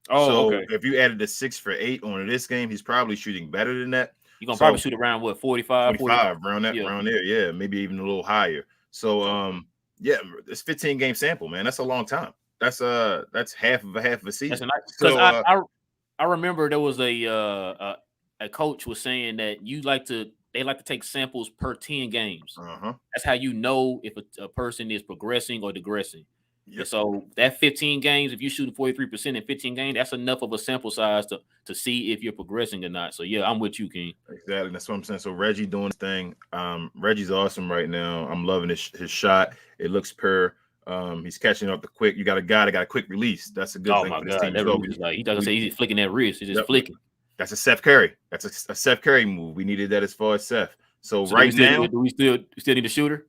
Oh, so okay. If you added the 6 for 8 on this game, he's probably shooting better than that. You're gonna probably shoot around what 45 around there, yeah, maybe even a little higher. So yeah, it's 15 game sample, man. That's a long time. That's half of a season. Because I remember there was a coach was saying that they like to take samples per 10 games. Uh-huh. That's how you know if a person is progressing or digressing. Yep. So that 15 games, if you're shooting 43% in 15 games, that's enough of a sample size to see if you're progressing or not. So yeah, I'm with you, King. Exactly. That's what I'm saying. So Reggie doing his thing. Reggie's awesome right now. I'm loving his shot. It looks he's catching up the quick. You got a guy that got a quick release. That's a good thing for this team. He doesn't say he's flicking that wrist. He's just flicking. That's a Seth Curry. That's a Seth Curry move. We needed that as far as Seth. So right now, do we still need a shooter?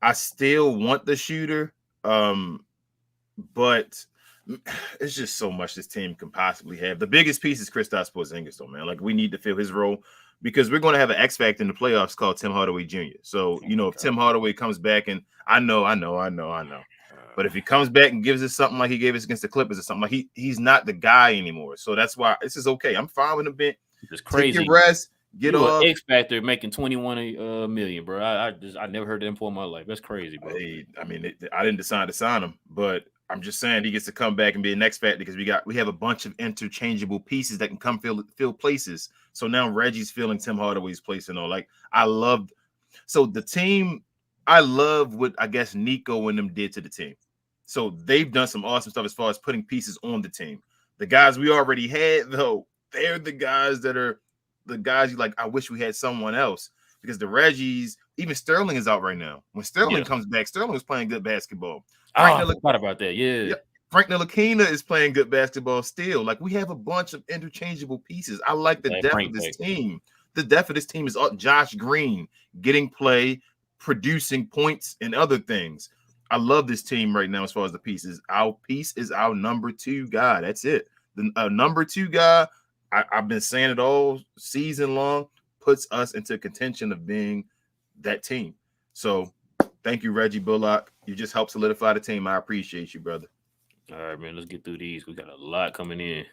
I still want the shooter. But it's just so much this team can possibly have. The biggest piece is Kristaps Porzingis, though, man. Like, we need to fill his role because we're going to have an X factor in the playoffs called Tim Hardaway Jr. So, if Tim Hardaway comes back, and I know. But if he comes back and gives us something like he gave us against the Clippers or something, like he's not the guy anymore. So that's why this is okay. I'm fine with him being it's crazy. Take your rest. Get off. X Factor making $21 million, bro. I never heard that before in my life. That's crazy, bro. I didn't decide to sign him, but I'm just saying he gets to come back and be an X Factor because we have a bunch of interchangeable pieces that can come fill places. So now Reggie's filling Tim Hardaway's place and all. Like I love what I guess Nico and them did to the team. So they've done some awesome stuff as far as putting pieces on the team. The guys we already had, though, they're the guys that are the guys you like. I wish we had someone else because the Reggies, even Sterling is out right now. When Sterling comes back, Sterling is playing good basketball. I forgot about that. Yeah. Frank Ntilikina is playing good basketball still. Like we have a bunch of interchangeable pieces. I like the depth of this team. The depth of this team is Josh Green getting play, producing points and other things. I love this team right now as far as the pieces. Our piece is our number 2 guy. That's it. The number 2 guy. I've been saying it all season long, puts us into contention of being that team. So thank you, Reggie Bullock. You just helped solidify the team. I appreciate you, brother. All right, man. Let's get through these. We got a lot coming in.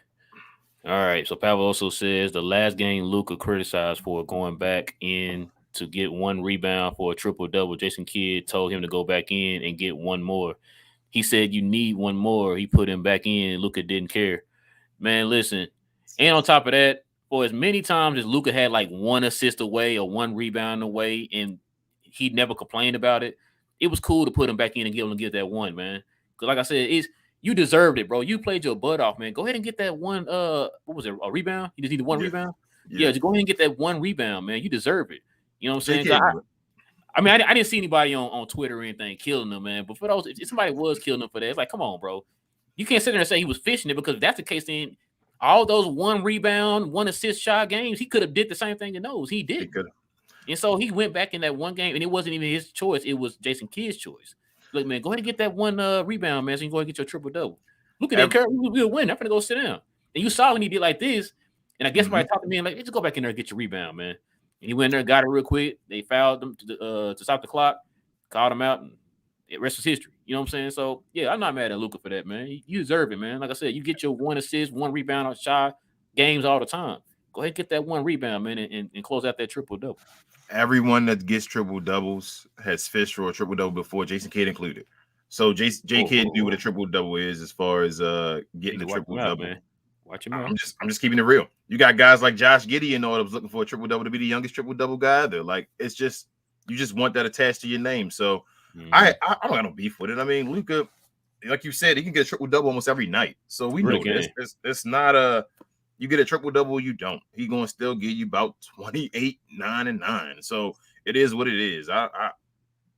All right. So Pavel also says the last game Luka criticized for going back in to get 1 rebound for a triple-double. Jason Kidd told him to go back in and get 1 more. He said you need 1 more. He put him back in. Luka didn't care. Man, listen. And on top of that, for as many times as Luka had like 1 assist away or 1 rebound away, and he never complained about it, it was cool to put him back in and get that 1, man. Because like I said, you deserved it, bro. You played your butt off, man. Go ahead and get that 1. What was it? A rebound? You just needed 1 rebound? Yeah, just go ahead and get that 1 rebound, man. You deserve it. You know what I'm saying? I didn't see anybody on Twitter or anything killing them, man. But for those, if somebody was killing them for that, it's like, come on, bro. You can't sit there and say he was fishing it because if that's the case, then all those 1 rebound, 1 assist shot games, he could have did the same thing in those. He did. And so he went back in that 1 game, and it wasn't even his choice. It was Jason Kidd's choice. look, man, go ahead and get that one rebound, man, so you can go ahead and get your triple double. Luka didn't Every- care. We'll win. I'm gonna go sit down. And you saw when he did like this, and I guess somebody talked to me and like, just go back in there and get your rebound, man. And he went in there, got it real quick. They fouled him to stop the clock, called him out, and the rest is history. You know what I'm saying? So yeah, I'm not mad at Luka for that, man. You deserve it, man. Like I said, you get your 1 assist, 1 rebound on shot games all the time. Go ahead and get that 1 rebound, man, and close out that triple double. Everyone that gets triple doubles has fished for a triple double before, Jason Kidd included. So J Kidd knew what a triple double is as far as getting a triple double. Man. Watch him out. I'm just keeping it real. You got guys like Josh Giddey and all that was looking for a triple double to be the youngest triple double guy either. Like it's just you just want that attached to your name. So I don't got no beef with it. I mean, Luka, like you said, he can get a triple double almost every night. So we know this. It's not a you get a triple double, you don't. He gonna still give you about 28, 9, and 9. So it is what it is.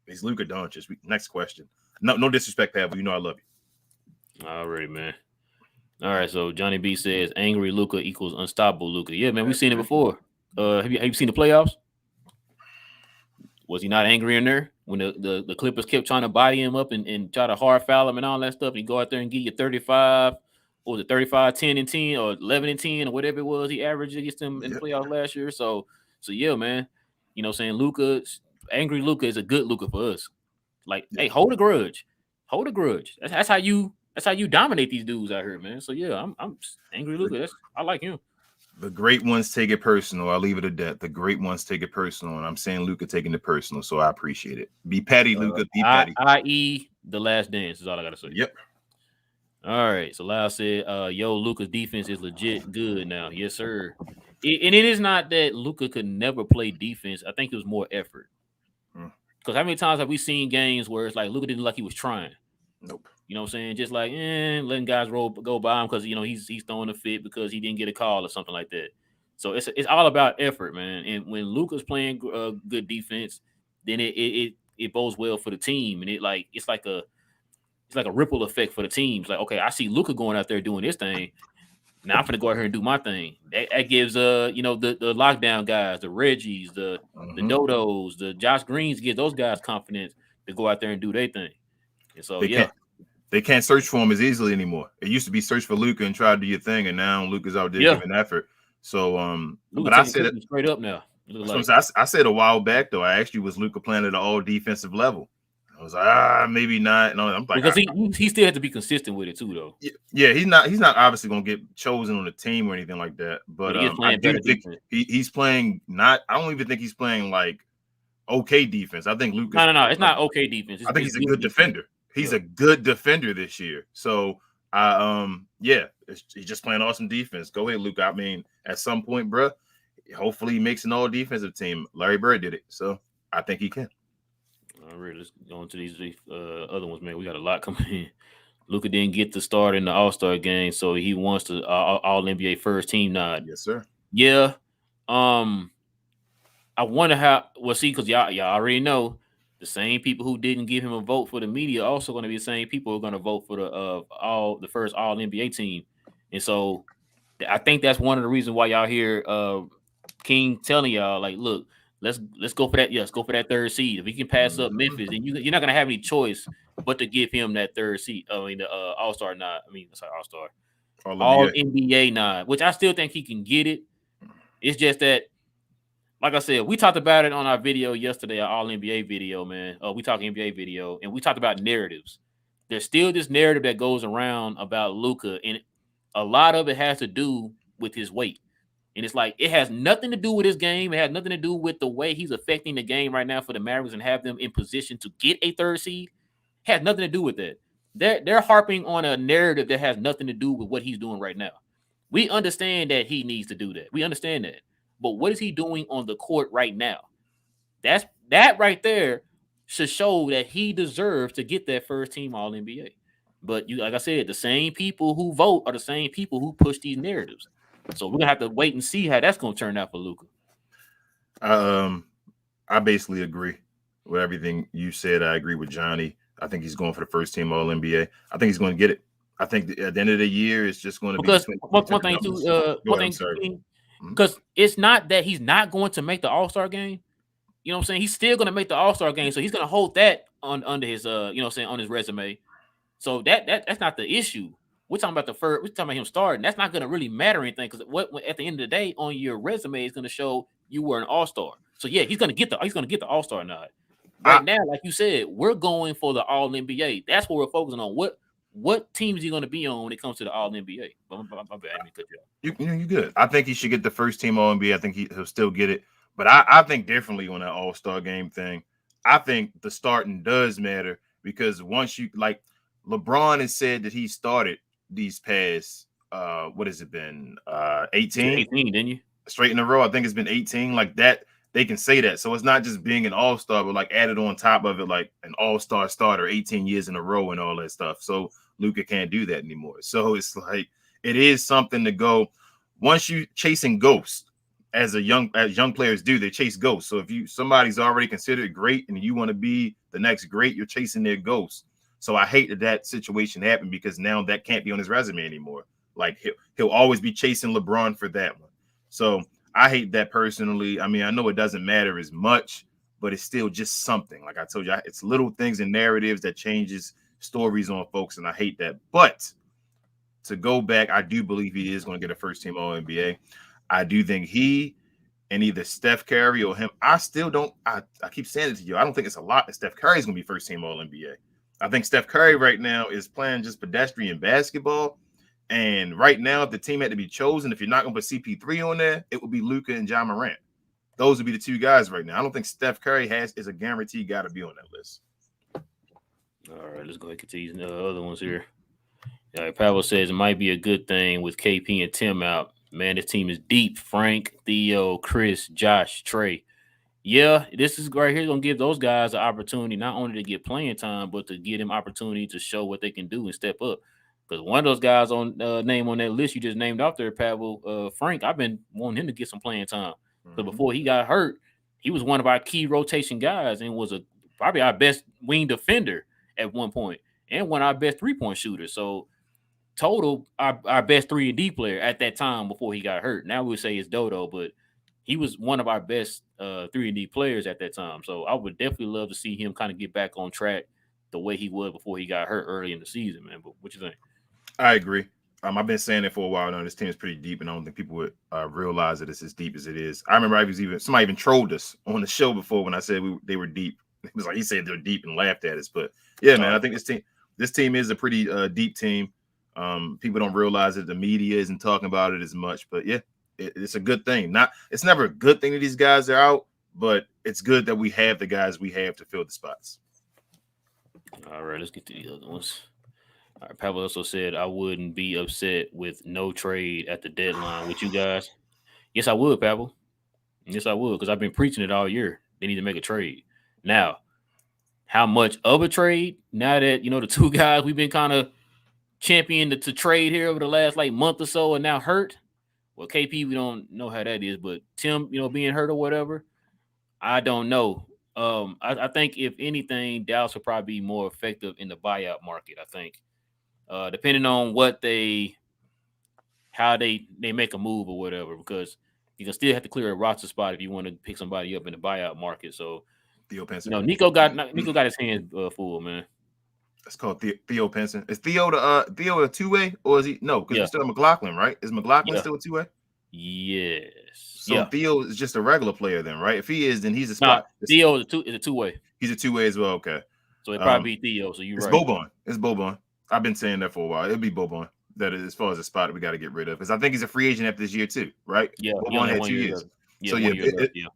It's Luka Doncic. Next question. No disrespect, Pat, but you know I love you. Already, man. All right, so Johnny B says angry Luka equals unstoppable Luka. Yeah, man, we've seen it before. Have you seen the playoffs? Was he not angry in there when the Clippers kept trying to body him up and try to hard foul him and all that stuff? And he go out there and get you 35, or was it 35, 10 and 10, or 11 and 10, or whatever it was he averaged against them in the playoffs last year. So yeah, man. You know what I'm saying? Luka, angry Luka is a good Luka for us. Like, hey, hold a grudge. Hold a grudge. That's how you dominate these dudes out here, man. So yeah, I'm angry Luka. I like him. The great ones take it personal. I'll leave it at that. The great ones take it personal, and I'm saying Luka taking it personal, so I appreciate it. Be petty, Luka. Be petty. I.e. The Last Dance is all I gotta say. Yep. All right. So Lyle said, "Yo, Luka's defense is legit good now. Yes, sir. And it is not that Luka could never play defense. I think it was more effort. Because how many times have we seen games where it's like Luka didn't look like he was trying? Nope. You know what I'm saying? Just like letting guys go by him because he's throwing a fit because he didn't get a call or something like that. So it's all about effort, man. And when Luka's playing good defense, then it bodes well for the team, and it's like a ripple effect for the teams. Like, okay, I see Luka going out there doing this thing. Now I'm gonna go out here and do my thing. That gives the lockdown guys, the Reggies, the Dodos, the Josh Greens, gives those guys confidence to go out there and do their thing. And so they can't search for him as easily anymore. It used to be search for Luka and try to do your thing, and now Luka's out there giving effort. So but I said it straight up now. I said a while back though. I asked you, was Luka playing at an all defensive level? I was like, maybe not. No, I'm like, because he still had to be consistent with it too, though. Yeah, he's not obviously gonna get chosen on the team or anything like that. But I do think he's playing not. I don't even think he's playing like okay defense. I think Luka. No, it's not okay defense. I think he's a good defender. He's a good defender this year. So he's just playing awesome defense. Go ahead, Luka. I mean, at some point, bro, hopefully he makes an all defensive team. Larry Bird did it, so I think he can. All right, let's go into these other ones, man. We got a lot coming in. Luka didn't get the start in the All-Star game, so he wants to All-NBA first team nod. Yes, sir. Yeah. I wonder how. Well, see, because y'all already know the same people who didn't give him a vote for the media also going to be the same people who are going to vote for the first All-NBA team, and so I think that's one of the reasons why y'all hear King telling y'all like, look. Let's go for that. Yes, go for that third seed. If he can pass up Memphis, then you're not gonna have any choice but to give him that third seed. I mean, the All-Star nod. I mean, sorry, All-Star, All-NBA nod, which I still think he can get it. It's just that, like I said, we talked about it on our video yesterday, our All-NBA video, man. We talked NBA video, and we talked about narratives. There's still this narrative that goes around about Luka, and a lot of it has to do with his weight. And it's like it has nothing to do with his game. It has nothing to do with the way he's affecting the game right now for the Mavericks and have them in position to get a third seed. It has nothing to do with that. They're harping on a narrative that has nothing to do with what he's doing right now. We understand that he needs to do that. We understand that. But what is he doing on the court right now? That right there should show that he deserves to get that first team All-NBA. But like I said, the same people who vote are the same people who push these narratives. So we're gonna have to wait and see how that's gonna turn out for Luka. I basically agree with everything you said. I agree with Johnny. I think he's going for the first team All-NBA. I think he's going to get it. I think at the end of the year, it's just going to be one thing too. Because it's not that he's not going to make the All-Star game. You know what I'm saying? He's still going to make the All-Star game, so he's going to hold that on under his on his resume. So that's not the issue. We're talking about we're talking about him starting. That's not going to really matter anything because what at the end of the day on your resume is going to show you were an all-star. So yeah, he's going to get the all-star nod. Right now, like you said, we're going for the all NBA. That's what we're focusing on. What team is he going to be on when it comes to the all NBA? My bad, I didn't mean to cut you off. You good. I think he should get the first team all NBA. I think he'll still get it. But I think differently on that all-star game thing. I think the starting does matter because once you like LeBron has said that he started these past what has it been 18? 18, didn't you? Straight in a row. I think it's been 18 like that. They can say that. So it's not just being an all-star, but like added on top of it, like an all-star starter 18 years in a row and all that stuff. So Luka can't do that anymore. So it's like it is something to go once you chasing ghosts as young players do, they chase ghosts. So if somebody's already considered great and you want to be the next great, you're chasing their ghosts. So I hate that situation happened because now that can't be on his resume anymore. Like he'll always be chasing LeBron for that one. So I hate that personally. I mean, I know it doesn't matter as much, but it's still just something. Like I told you, it's little things and narratives that changes stories on folks, and I hate that. But to go back, I do believe he is going to get a first team All-NBA. I do think he and either Steph Curry or him. I still don't. I keep saying it to you. I don't think it's a lot that Steph Curry is going to be first team All-NBA. I think Steph Curry right now is playing just pedestrian basketball. And right now, if the team had to be chosen, if you're not going to put CP3 on there, it would be Luka and John Morant. Those would be the two guys right now. I don't think Steph Curry is a guaranteed guy to be on that list. All right, let's go ahead and continue the other ones here. Pavel says it might be a good thing with KP and Tim out. Man, this team is deep. Frank, Theo, Chris, Josh, Trey. Yeah, this is right here going to give those guys an opportunity not only to get playing time, but to give them opportunity to show what they can do and step up. Because one of those guys on name on that list you just named off there, Pavel, Frank, I've been wanting him to get some playing time. But before he got hurt, he was one of our key rotation guys and was probably our best wing defender at one point and one of our best three-point shooters. So total, our best 3-and-D player at that time before he got hurt. Now we would say it's Dodo, but he was one of our best 3-and-D players at that time. So I would definitely love to see him kind of get back on track the way he was before he got hurt early in the season, man. But what you think? I agree. I've been saying it for a while now. This team is pretty deep, and I don't think people would realize that it's as deep as it is. I remember somebody even trolled us on the show before when I said they were deep. It was like he said they're deep and laughed at us. But yeah, man, I think this team is a pretty deep team. People don't realize that the media isn't talking about it as much, but yeah, it's a good thing. It's never a good thing that these guys are out, but it's good that we have the guys we have to fill the spots. All right, let's get to the other ones. All right, Pavel also said I wouldn't be upset with no trade at the deadline with you guys. Yes, I would, Pavel. Yes, I would, because I've been preaching it all year. They need to make a trade. Now, how much of a trade? Now that, the two guys we've been kind of championing to trade here over the last month or so are now hurt. Well, KP, we don't know how that is, but Tim, being hurt or whatever, I don't know. I think if anything, Dallas will probably be more effective in the buyout market, I think. Depending on how they make a move or whatever, because you can still have to clear a roster spot if you want to pick somebody up in the buyout market. So, Theo Pinson. Nico got his hands full, man. That's called Theo Pinson. Is Theo a two-way or is he no? Because we still have McLaughlin, right? Is McLaughlin still a two-way? Yes. So Theo is just a regular player then, right? If he is, then he's a spot. Theo is a two-way. He's a two-way as well. Okay. So it probably be Theo. So you're right. It's Boban. I've been saying that for a while. It'll be Boban. That is, as far as a spot that we got to get rid of, because I think he's a free agent after this year too, right? Yeah, Boban had 2 years. So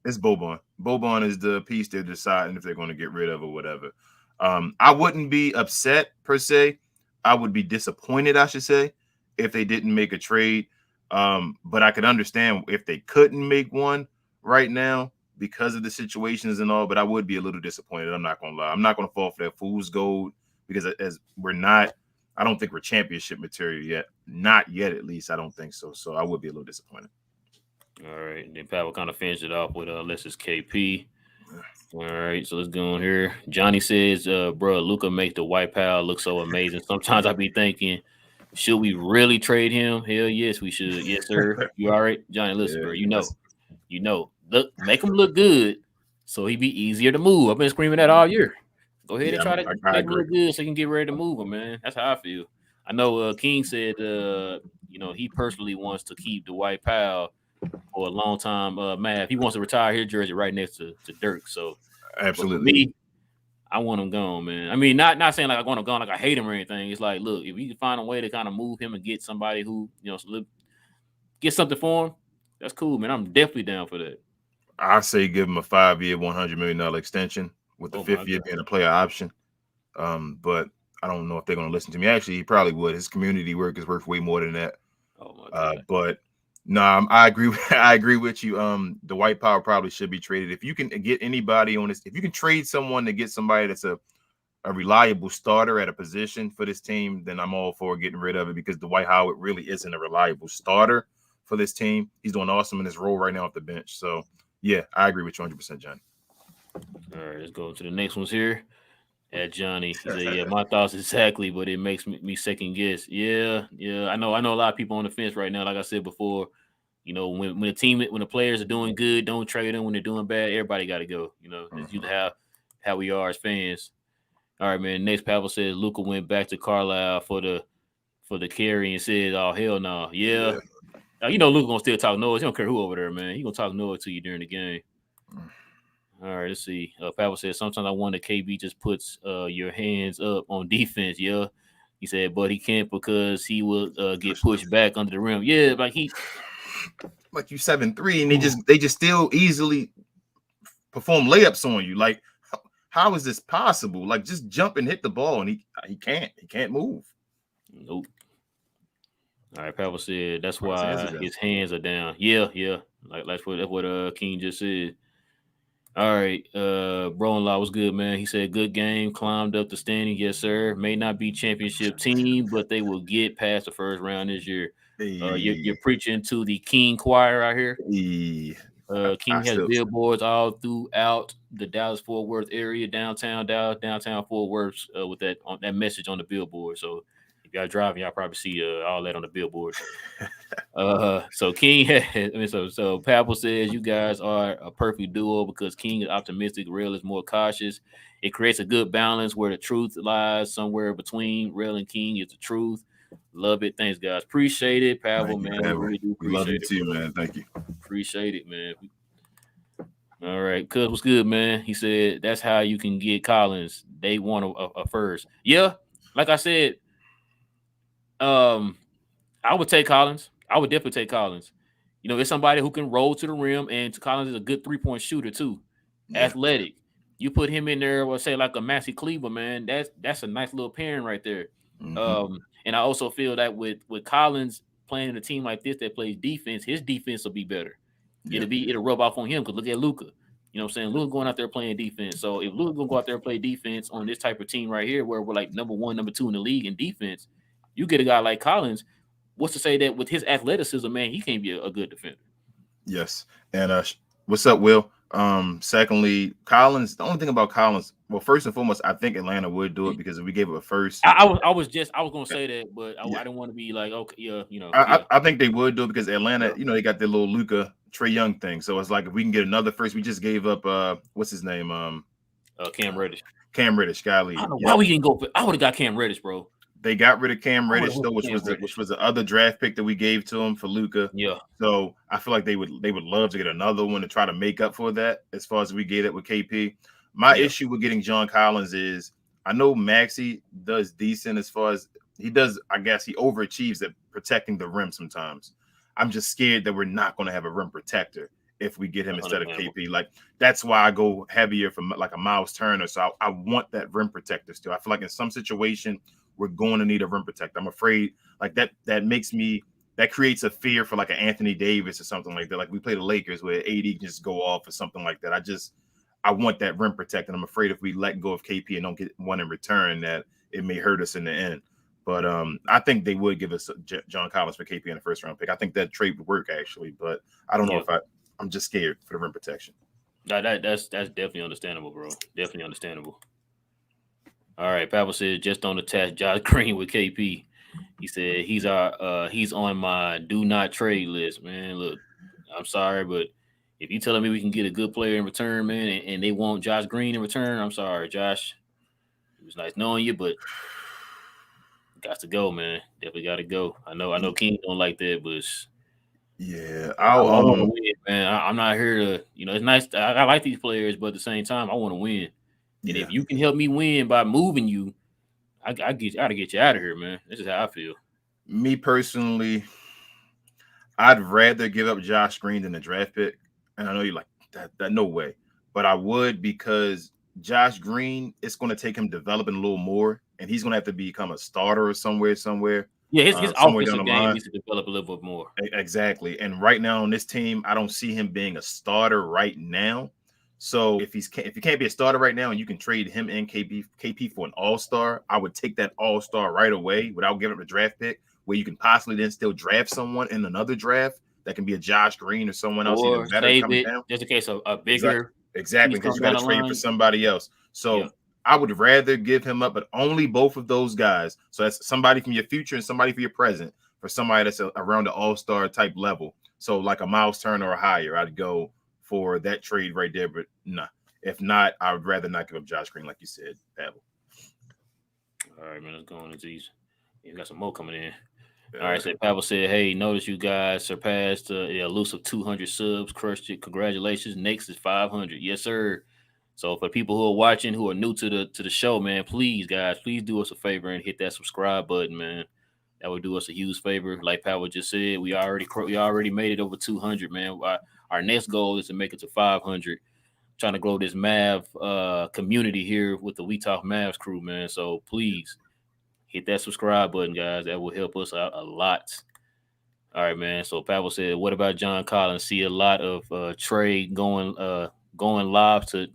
it's Boban. Boban is the piece they're deciding if they're going to get rid of or whatever. I wouldn't be upset per se. I would be disappointed, I should say, if they didn't make a trade. But I could understand if they couldn't make one right now because of the situations and all. But I would be a little disappointed. I'm not going to lie. I'm not going to fall for that fool's gold because as we're not. I don't think we're championship material yet. Not yet, at least. I don't think so. So I would be a little disappointed. All right. And then Pavel kind of finished it off with let's just KP. All right. So let's go on here. Johnny says, bro, Luka makes the white pal look so amazing. Sometimes I be thinking, should we really trade him? Hell yes, we should. Yes, sir. You all right? Johnny, listen, bro. Look, make him look good so he be easier to move. I've been screaming that all year. Go ahead and Yeah, try to I make him agree. look good so you can get ready to move him, man. That's how I feel. I know King said, he personally wants to keep Dwight Powell for a long time. Mav, he wants to retire his jersey right next to Dirk. So, but for Absolutely. me, I want him gone, man. I mean, not saying like I want him gone, like I hate him or anything. It's like, look, if we can find a way to kind of move him and get somebody who get something for him, that's cool, man. I'm definitely down for that. I say give him a 5-year, $100 million extension with the Oh my fifth year god. being a player option. But I don't know if they're going to listen to me. Actually, he probably would. His community work is worth way more than that. Oh my god. But no, I agree. I agree with you. The White Power probably should be traded. If you can get anybody on this, if you can trade someone to get somebody that's a reliable starter at a position for this team, then I'm all for getting rid of it because Dwight Howard really isn't a reliable starter for this team. He's doing awesome in his role right now off the bench. So yeah, I agree with you 100%, Johnny. All right, let's go to the next ones here. At Johnny, he said, "Yeah, my thoughts exactly, but it makes me second guess." Yeah, I know a lot of people on the fence right now. Like I said before, when the players are doing good, don't trade them. When they're doing bad, everybody got to go. That's usually how we are as fans. All right, man. Next, Pavel says Luka went back to Carlisle for the carry and said, "Oh hell no, yeah." Luka gonna still talk noise. He don't care who over there, man. He gonna talk noise to you during the game. All right, let's see. Pavel said, sometimes I wonder KB just puts your hands up on defense. Yeah. He said, but he can't because he will get pushed back under the rim. Yeah, like you 7'3", and they just still easily perform layups on you. Like, how is this possible? Like, just jump and hit the ball, and he can't move. Nope. All right, Pavel said that's why his hands are down. Yeah. Like that's what King just said. All right, Bro-in-law was good, man. He said, good game, climbed up the standing. Yes, sir. May not be championship team, but they will get past the first round this year. You're preaching to the King choir out here. King has billboards all throughout the Dallas-Fort Worth area, downtown Dallas, downtown Fort Worth, with that message on the billboard. So if y'all driving, y'all probably see all that on the billboard. So King so Pavel says you guys are a perfect duo because King is optimistic, Rail is more cautious. It creates a good balance where the truth lies somewhere between. Rail and King is the truth. Love it. Thanks, guys. Appreciate it, Pavel, man. We really do appreciate it too, man. Thank you. Appreciate it, man. All right, Cuz, what's good, man? He said that's how you can get Collins. They want a first. Yeah, like I said, I would take Collins. I would definitely take Collins. It's somebody who can roll to the rim, and Collins is a good 3-point shooter too. Yeah. Athletic. You put him in there, or say like a Maxi Kleber, man. That's a nice little pairing right there. Mm-hmm. And I also feel that with Collins playing in a team like this that plays defense, his defense will be better. Yeah. It'll rub off on him because look at Luka. You know what I'm saying? Luka going out there playing defense. So if Luka gonna go out there and play defense on this type of team right here, where we're like number 1, number 2 in the league in defense, you get a guy like Collins. What's to say that with his athleticism, man, he can't be a good defender. Yes. And what's up, Will? Secondly, Collins, the only thing about Collins, well, first and foremost, I think Atlanta would do it because if we gave it a first. I was gonna say that, but I didn't want to be like, okay, yeah, I think they would do it because Atlanta, they got their little Luka Trae Young thing. So it's like if we can get another first, we just gave up what's his name? Cam Reddish. Cam Reddish, golly. I don't know why we didn't go for, I would have got Cam Reddish, bro. They got rid of Cam Reddish though, which was the other draft pick that we gave to him for Luka. Yeah. So I feel like they would love to get another one to try to make up for that as far as we get it with KP. My issue with getting John Collins is I know Maxey does decent as far as he does. I guess he overachieves at protecting the rim sometimes. I'm just scared that we're not going to have a rim protector if we get him instead of KP. Like that's why I go heavier for like a Miles Turner. So I want that rim protector still. I feel like in some situation we're going to need a rim protector. I'm afraid like that creates a fear for like an Anthony Davis or something like that. Like we play the Lakers where AD can just go off or something like that. I want that rim protector. I'm afraid if we let go of KP and don't get one in return that it may hurt us in the end. But I think they would give us John Collins for KP in the first round pick. I think that trade would work actually, but I don't know if I'm just scared for the rim protection. That's definitely understandable, bro. Definitely understandable. All right, Pavel says just don't attach Josh Green with KP. He said he's on my do not trade list, man. Look, I'm sorry, but if you telling me we can get a good player in return, man, and they want Josh Green in return, I'm sorry, Josh. It was nice knowing you, but got to go, man. Definitely got to go. I know King don't like that, but Yeah, I I'll want to win, man. I'm not here to, it's nice. I like these players, but at the same time, I want to win. And yeah. if you can help me win by moving you, I gotta get you out of here, man. This is how I feel. Me personally, I'd rather give up Josh Green than a draft pick. And I know you're like that no way. But I would, because Josh Green, it's going to take him developing a little more, and he's going to have to become a starter or somewhere, Yeah, his somewhere down the offensive game line. needs to develop a little bit more. Exactly. And right now on this team, I don't see him being a starter right now. So if he can't be a starter right now, and you can trade him and KP for an all-star, I would take that all-star right away without giving up a draft pick, where you can possibly then still draft someone in another draft that can be a Josh Green or someone else even Or better save coming it down. just in case a Exactly. bigger Exactly. piece Because comes you got down to the trade for line. somebody else. So Yeah. I would rather give him up, but only both of those guys. So that's somebody from your future and somebody for your present, for somebody that's around the all-star type level. So like a Miles Turner or higher, I'd go for that trade right there. But nah, if not, I would rather not give up Josh Green, like you said, Pavel. All right, man. Let's go on to these. You got some more coming in. All right, so Pavel said, "Hey, notice you guys surpassed the elusive 200 subs. Crushed it. Congratulations. Next is 500. Yes, sir. So for people who are watching, who are new to the show, man, please, guys, please do us a favor and hit that subscribe button, man. That would do us a huge favor. Like Pavel just said, we already made it over 200, man. Our next goal is to make it to 500. Trying to grow this Mav community here with the We Talk Mavs crew, man. So please hit that subscribe button, guys. That will help us out a lot. All right, man. So Pavel said, "What about John Collins? See a lot of trade going live to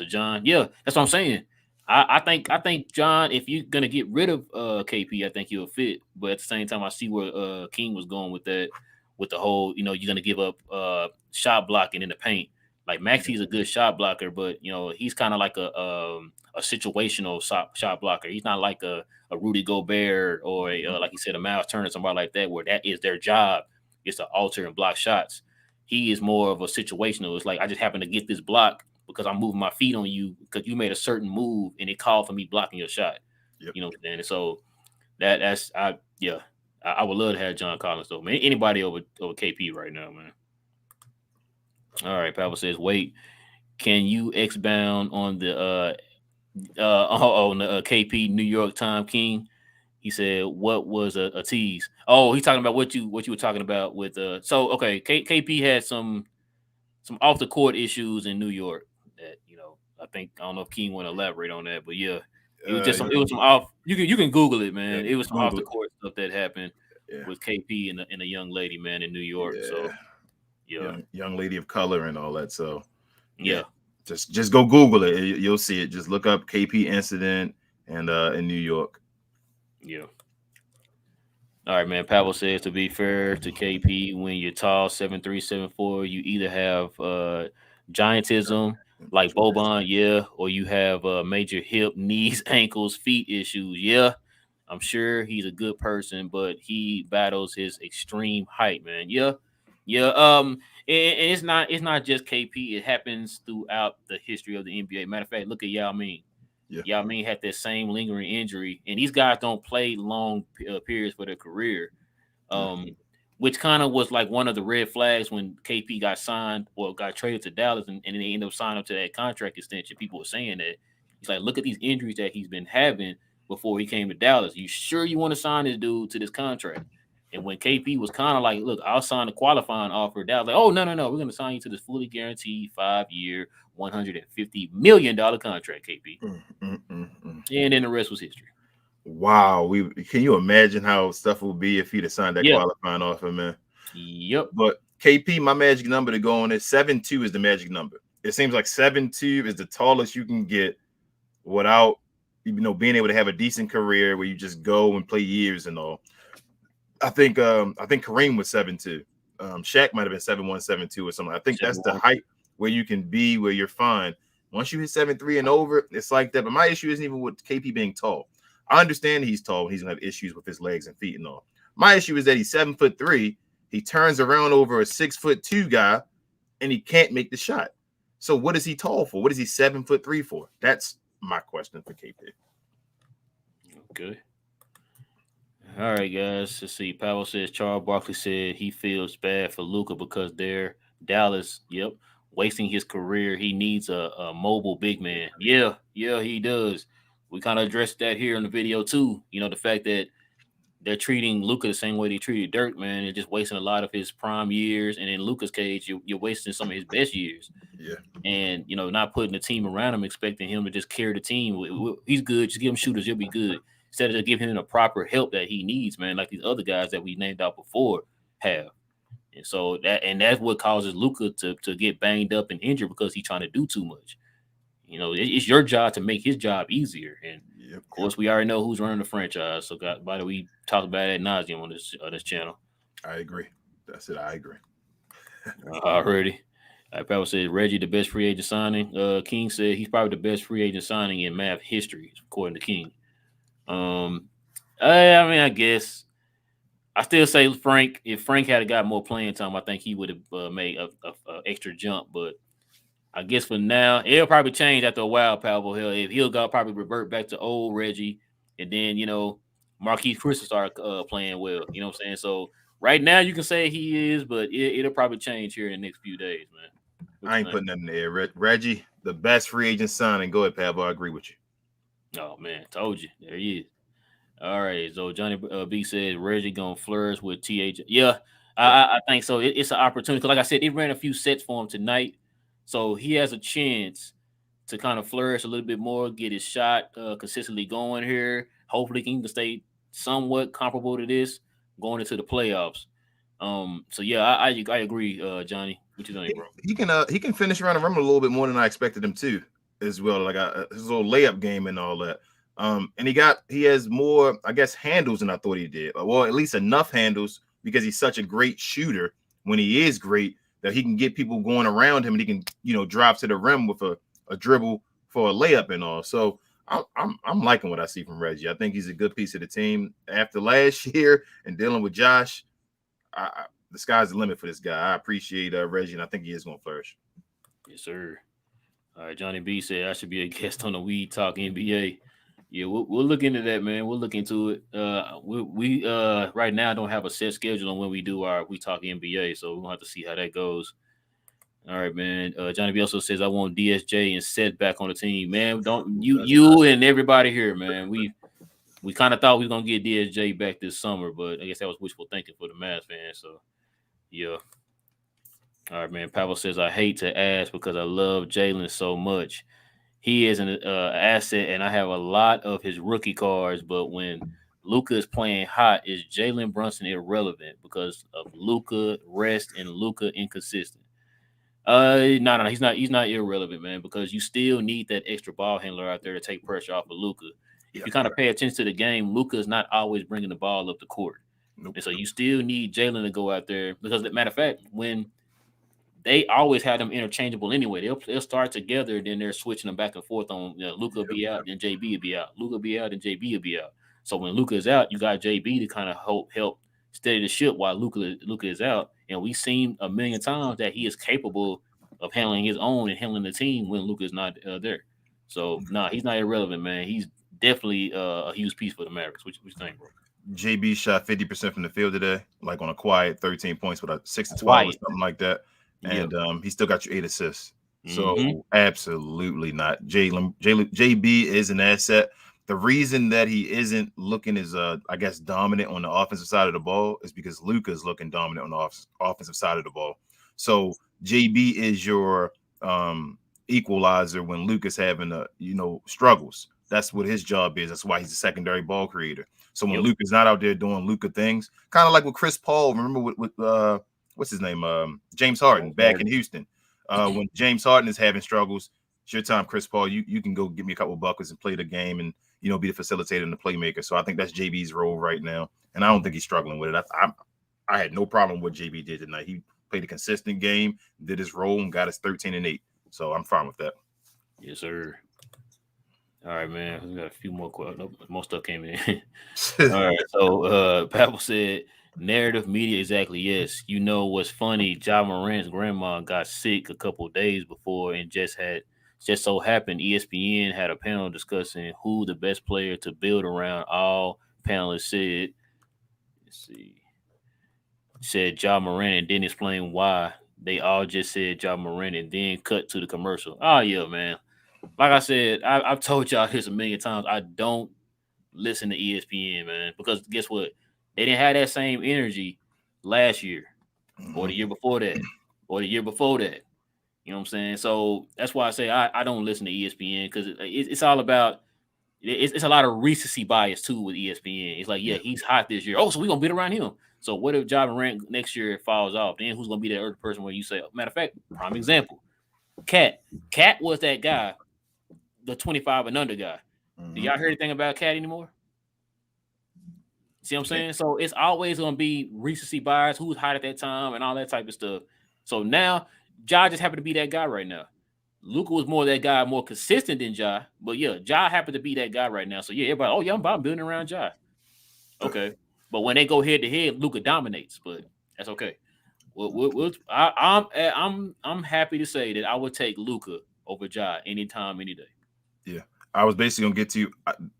John. Yeah, that's what I'm saying. I think John, if you're gonna get rid of KP, I think he'll fit. But at the same time, I see where King was going with that, with the whole, you're gonna give up shot blocking in the paint. Like Maxi's a good shot blocker, but he's kind of like a situational shot blocker. He's not like a Rudy Gobert or like you said, a Miles Turner, somebody like that, where that is their job, is to alter and block shots. He is more of a situational. It's like, I just happen to get this block because I'm moving my feet on you because you made a certain move and it called for me blocking your shot. Yep. You know what I'm saying? And so I would love to have John Collins though, man. Anybody over KP right now, man. All right, Pavel says, wait, can you expound on the KP New York Time King? He said, "What was a tease?" Oh, he's talking about what you were talking about with So okay, KP had some off the court issues in New York that I don't know if King want to elaborate on that, but yeah, it was some off. You can Google it, man. Yeah, It was some off Google the it. court stuff that happened Yeah. with KP and a young lady, man, in New York. Yeah. So yeah, Young lady of color and all that. So yeah. just go Google it. You'll see it. Just look up KP incident and in New York. Yeah. All right, man. Pavel says, to be fair to KP, when you're tall, 7'3", 7'4", you either have giantism like Boban, yeah, or you have major hip, knees, ankles, feet issues. Yeah, I'm sure he's a good person, but he battles his extreme height, man. Yeah, yeah. And it's not just KP. It happens throughout the history of the NBA. Matter of fact, look at Yao Ming. Yeah. Yao Ming had that same lingering injury, and these guys don't play long periods for their career, which kind of was like one of the red flags when KP got signed or got traded to Dallas, and they ended up signing up to that contract extension. People were saying that he's like, look at these injuries that he's been having before he came to Dallas. You sure you want to sign this dude to this contract? And when KP was kind of like, look, I'll sign a qualifying offer, Dallas like, oh no, we're going to sign you to this fully guaranteed 5-year, $150 million contract, KP. And then the rest was history. Wow, can you imagine how stuff would be if he'd have signed that qualifying offer, man? Yep. But KP, my magic number to go on is 7'2" is the magic number. It seems like 7'2" is the tallest you can get without being able to have a decent career where you just go and play years and all. I think Kareem was 7'2". Shaq might have been 7'1", 7'2" or something. I think that's the height where you can be, where you're fine. Once you hit 7'3" and over, it's like that. But my issue isn't even with KP being tall. I understand he's tall. He's gonna have issues with his legs and feet and all. My issue is that he's 7'3". He turns around over a 6'2" guy, and he can't make the shot. So what is he tall for? What is he 7'3" for? That's my question for KP. Okay. All right, guys. Let's see. Powell says Charles Barkley said he feels bad for Luca because they're Dallas. Yep, wasting his career. He needs a mobile big man. Yeah, he does. We kind of addressed that here in the video too. You know, the fact that they're treating Luca the same way they treated Dirk, man. They're just wasting a lot of his prime years, and in Luca's case, you're wasting some of his best years. Yeah, And not putting the team around him, expecting him to just carry the team. He's good. Just give him shooters. He'll be good. Instead of giving him the proper help that he needs, man, like these other guys that we named out before have. And so that's what causes Luca to get banged up and injured because he's trying to do too much. It's your job to make his job easier. And yep. of course, we already know who's running the franchise. So, by the way, we talked about it ad nauseum on this channel. I agree. That's it. I agree. Already. Powell said Reggie the best free agent signing. King said he's probably the best free agent signing in Mav history, according to King. I guess I still say Frank. If Frank had got more playing time, I think he would have made a extra jump. But I guess for now, it'll probably change after a while. Powell, he'll probably revert back to old Reggie, and then Marquise Chris will start playing well. You know what I'm saying? So right now you can say he is, but it'll probably change here in the next few days, man. I ain't putting nothing there. Reggie, the best free agent signing. Go ahead, Pablo. I agree with you. Oh man, told you. There he is. All right. So Johnny B says Reggie gonna flourish with TH. Yeah, I think so. It's an opportunity because, like I said, it ran a few sets for him tonight, so he has a chance to kind of flourish a little bit more, get his shot consistently going here. Hopefully, he can stay somewhat comparable to this going into the playoffs. So yeah, I agree, Johnny. What you think, bro? He can finish around the rim a little bit more than I expected him to as well. Like his little layup game and all that. And he has more, I guess, handles than I thought he did. Well, at least enough handles because he's such a great shooter when he is great that he can get people going around him and he can, drive to the rim with a dribble for a layup and all. So I'm liking what I see from Reggie. I think he's a good piece of the team. After last year and dealing with Josh, the sky's the limit for this guy. I appreciate Reggie, and I think he is going to flourish. Yes, sir. All right, Johnny B said I should be a guest on the Weed Talk NBA. Yeah, we'll look into that, man. We'll look into it. We right now don't have a set schedule on when we do our We Talk NBA, so we'll have to see how that goes. All right, man. Johnny B also says I want DSJ and Seth back on the team, man. Don't you and everybody here, man. We kind of thought we was gonna get DSJ back this summer, but I guess that was wishful thinking for the Mavs fans. So yeah. All right, man. Pavel says I hate to ask because I love Jalen so much. He is an asset, and I have a lot of his rookie cards. But when Luka is playing hot, is Jalen Brunson irrelevant because of Luka rest and Luka inconsistent? No, he's not. He's not irrelevant, man. Because you still need that extra ball handler out there to take pressure off of Luka. If you kind of pay attention to the game, Luka is not always bringing the ball up the court, and so you still need Jalen to go out there. Because, as a matter of fact, when they always had them interchangeable anyway. They'll start together, then they're switching them back and forth on Luka will be out, then JB will be out. Luka will be out, and JB will be out. So when Luka is out, you got JB to kind of help steady the ship while Luka is out. And we've seen a million times that he is capable of handling his own and handling the team when Luka is not there. So he's not irrelevant, man. He's definitely a huge piece for the Mavericks. What you think, bro? JB shot 50% from the field today, like on a quiet 13 points with a 6 to 12 or something like that. And he still got you 8 assists. So absolutely not. JB is an asset. The reason that he isn't looking as I guess dominant on the offensive side of the ball is because Luka is looking dominant on the offensive side of the ball. So JB is your equalizer when Luka's having struggles. That's what his job is. That's why he's a secondary ball creator. So when Luka's not out there doing Luka things, kind of like with Chris Paul, remember with what's his name? James Harden back in Houston. When James Harden is having struggles, it's your time, Chris Paul. You can go give me a couple buckets and play the game and be the facilitator and the playmaker. So I think that's JB's role right now, and I don't think he's struggling with it. I had no problem with what JB did tonight. He played a consistent game, did his role, and got us 13 and 8. So I'm fine with that. Yes, sir. All right, man. We got a few more questions. Nope, most stuff came in. All right. So Pavel said narrative media, exactly. Yes. You know what's funny? Ja Morant's grandma got sick a couple of days before and just had Just so happened ESPN had a panel discussing who the best player to build around. All panelists said, let's see, said Ja Morant and didn't explain why. They all just said Ja Morant and then cut to the commercial. Oh yeah, man. Like I said, I've told y'all this a million times. I don't listen to ESPN, man, because guess what? They didn't have that same energy last year or the year before that or the year before that. You know what I'm saying? So that's why I say I don't listen to ESPN because it's all about it's a lot of recency bias too with ESPN. It's like, yeah, he's hot this year. Oh, so we're gonna beat around him. So what if Ja Morant next year falls off? Then who's gonna be that other person where you say, matter of fact, prime example, Cat. Cat was that guy, the 25 and under guy. Do y'all hear anything about Cat anymore? See what I'm saying? So it's always gonna be recency bias, who's hot at that time, and all that type of stuff. So now Ja just happened to be that guy right now. Luka was more that guy, more consistent than Ja. But yeah, Ja happened to be that guy right now. So yeah, everybody, oh yeah, I'm building around Ja. Okay. But when they go head to head, Luka dominates. But that's okay. I'm happy to say that I would take Luka over Ja anytime, any day. Yeah. I was basically gonna get to you.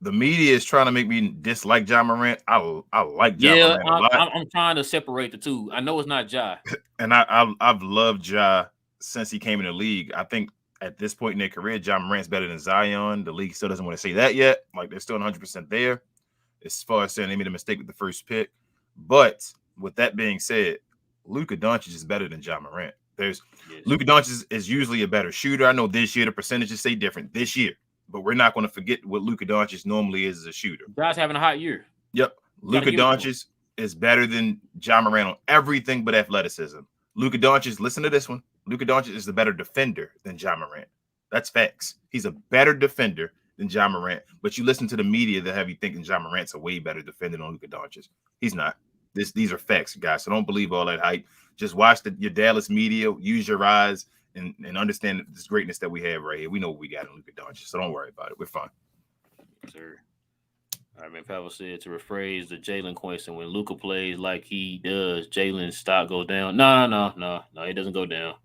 The media is trying to make me dislike Ja Morant. I like Ja Morant a lot. I'm trying to separate the two. I know it's not Ja. And I've loved Ja since he came in the league. I think at this point in their career, Ja Morant's better than Zion. The league still doesn't want to say that yet. Like they're still 100% there as far as saying they made a mistake with the first pick. But with that being said, Luka Doncic is better than Ja Morant. Luka Doncic is usually a better shooter. I know this year the percentages say different this year, but we're not going to forget what Luka Doncic normally is as a shooter. Ja's having a hot year. Yep. Luka Doncic is better than Ja Morant on everything but athleticism. Luka Doncic, listen to this one. Luka Doncic is the better defender than Ja Morant. That's facts. He's a better defender than Ja Morant. But you listen to the media that have you thinking Ja Morant's a way better defender than Luka Doncic. He's not. These are facts, guys. So don't believe all that hype. Just watch your Dallas media, use your eyes, and understand this greatness that we have right here. We know what we got in Luka Doncic, so don't worry about it. We're fine. Yes, sir. All right, man. Pavel said to rephrase the Jalen question: when Luka plays like he does, Jalen's stock goes down. No, it doesn't go down.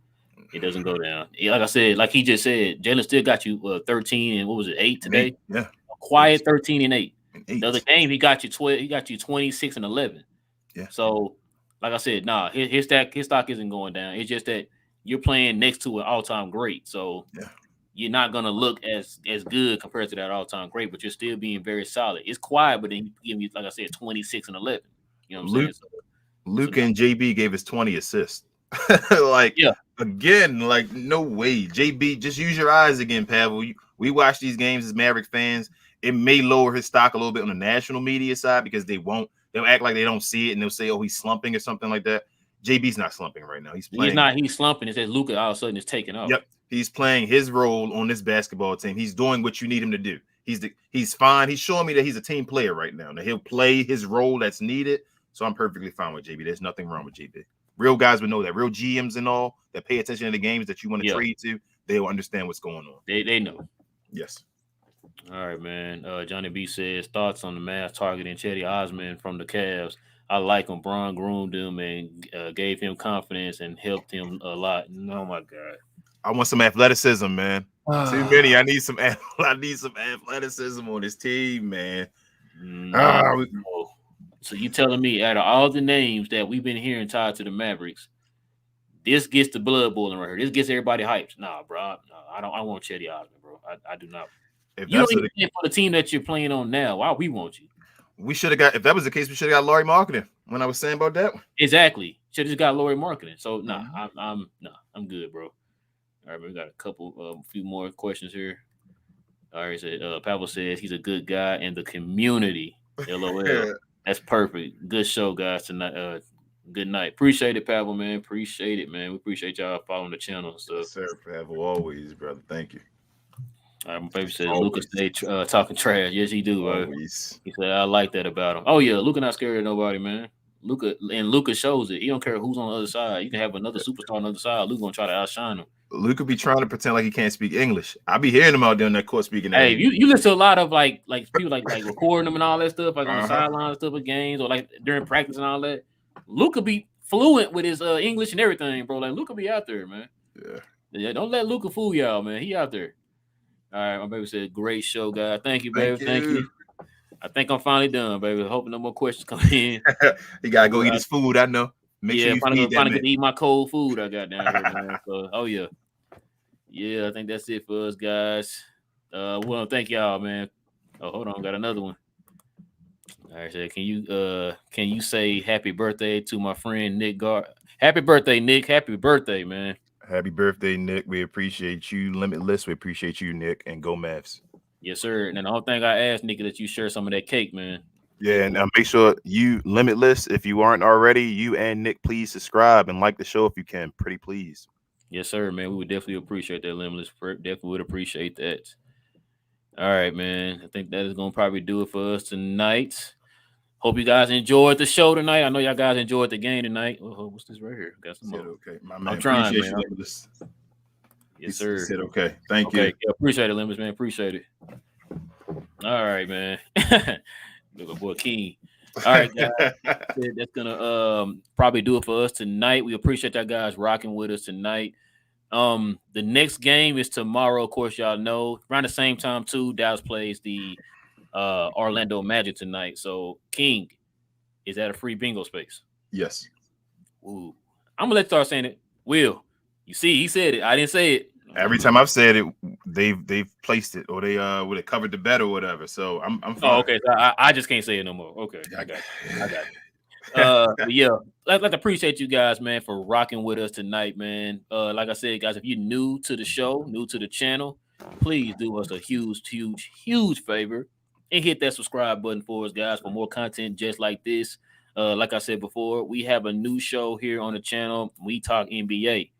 It doesn't go down. Like I said, like he just said, Jalen still got you 13 and what was it, 8 today? 8, yeah, a quiet 13 and 8. The other game he got you 12. He got you 26 and 11. Yeah. So, like I said, his stock isn't going down. It's just that you're playing next to an all-time great, so you're not gonna look as good compared to that all-time great, but you're still being very solid. It's quiet, but then you give me, like I said, 26 and 11. You know what I'm saying? Luka and JB gave us 20 assists. Again, like no way. JB, just use your eyes again, Pavel. We watch these games as Mavericks fans. It may lower his stock a little bit on the national media side because they'll act like they don't see it and they'll say, oh, he's slumping or something like that. JB's not slumping right now. He's slumping. It says Luka all of a sudden is taking off. Yep. He's playing his role on this basketball team. He's doing what you need him to do. He's fine. He's showing me that he's a team player right now. Now he'll play his role that's needed. So I'm perfectly fine with JB. There's nothing wrong with JB. Real guys would know that. Real GMs and all that pay attention to the games that you want to trade to, they'll understand what's going on. They know. Yes. All right, man. Johnny B says thoughts on the Mavs targeting Cedi Osman from the Cavs. I like him. Bron groomed him and gave him confidence and helped him a lot. Oh my God. I want some athleticism, man. Too many. I need some athleticism on this team, man. So you telling me out of all the names that we've been hearing tied to the Mavericks, this gets the blood boiling right here. This gets everybody hyped. Nah, bro. No, I want Cedi Osman, bro. I do not. If you don't even play for the team that you're playing on now, why we want you? We should have got, if that was the case, we should have got Lauri Markkanen when I was saying about that one. Exactly. Should have just got Lauri Markkanen. So I'm good, bro. All right, we got a few more questions here. All right, so Pavel says he's a good guy in the community. LOL. That's perfect. Good show, guys, tonight. Good night. Appreciate it, Pavel, man. Appreciate it, man. We appreciate y'all following the channel and stuff. Yes, sir, Pavel. Always, brother. Thank you. All right, my baby said Luka stay talking trash. Yes, he do. He said I like that about him. Oh yeah, Luka not scared of nobody, man. Luka shows it. He don't care who's on the other side. You can have another superstar on the other side. Luka gonna try to outshine him. Luka be trying to pretend like he can't speak English. I be hearing him out there in that court speaking. Hey, you listen to a lot of like people like recording them and all that stuff, like on the sidelines stuff of games or like during practice and all that. Luka be fluent with his English and everything, bro. Like Luka be out there, man. Yeah. Don't let Luka fool y'all, man. He out there. All right, my baby said, great show, guys. Thank you, baby. Thank Thank you. you. I think I'm finally done, baby. Hoping no more questions come in. He gotta go eat his food. I know. Make sure Yeah, you finally, feed that finally get man. to eat my cold food I got down here, man. So, oh yeah, yeah. I think that's it for us, guys. Well, thank y'all, man. Oh, hold on, got another one. All right, so can you say happy birthday to my friend Nick Gar? Happy birthday, Nick. Happy birthday, man. Happy birthday, Nick. We appreciate you. Limitless. We appreciate you, Nick, and go Mavs. Yes, sir. And then the only thing I asked Nick is that you share some of that cake, man. Yeah, and make sure you Limitless. If you aren't already, you and Nick, please subscribe and like the show if you can. Pretty please. Yes, sir, man. We would definitely appreciate that, Limitless. Definitely would appreciate that. All right, man. I think that is gonna probably do it for us tonight. Hope you guys enjoyed the show tonight. I know y'all guys enjoyed the game tonight. Oh, what's this right here? Got some Said more. okay, my man. I'm trying, Appreciate man. you, Limitless. Yes, He sir. said okay. Thank Okay, you. yeah, appreciate it, Limitless, man. Appreciate it. All right, man. Look, boy, King. All right, guys. That's gonna probably do it for us tonight. We appreciate y'all guys rocking with us tonight. The next game is tomorrow. Of course, y'all know around the same time too. Dallas plays the Orlando Magic tonight. So, King, is that a free bingo space? Yes. Ooh, I'm gonna let you start saying it. Will, you see, he said it. I didn't say it. Every time I've said it, they've placed it or they would have covered the bet or whatever. So I'm Oh, fine. okay. So I just can't say it no more. Okay, I got you. I got you. But yeah, I'd like to appreciate you guys, man, for rocking with us tonight, man. Like I said, guys, if you're new to the show, new to the channel, please do us a huge favor and hit that subscribe button for us, guys, for more content just like this. Like I said before, we have a new show here on the channel. We talk NBA.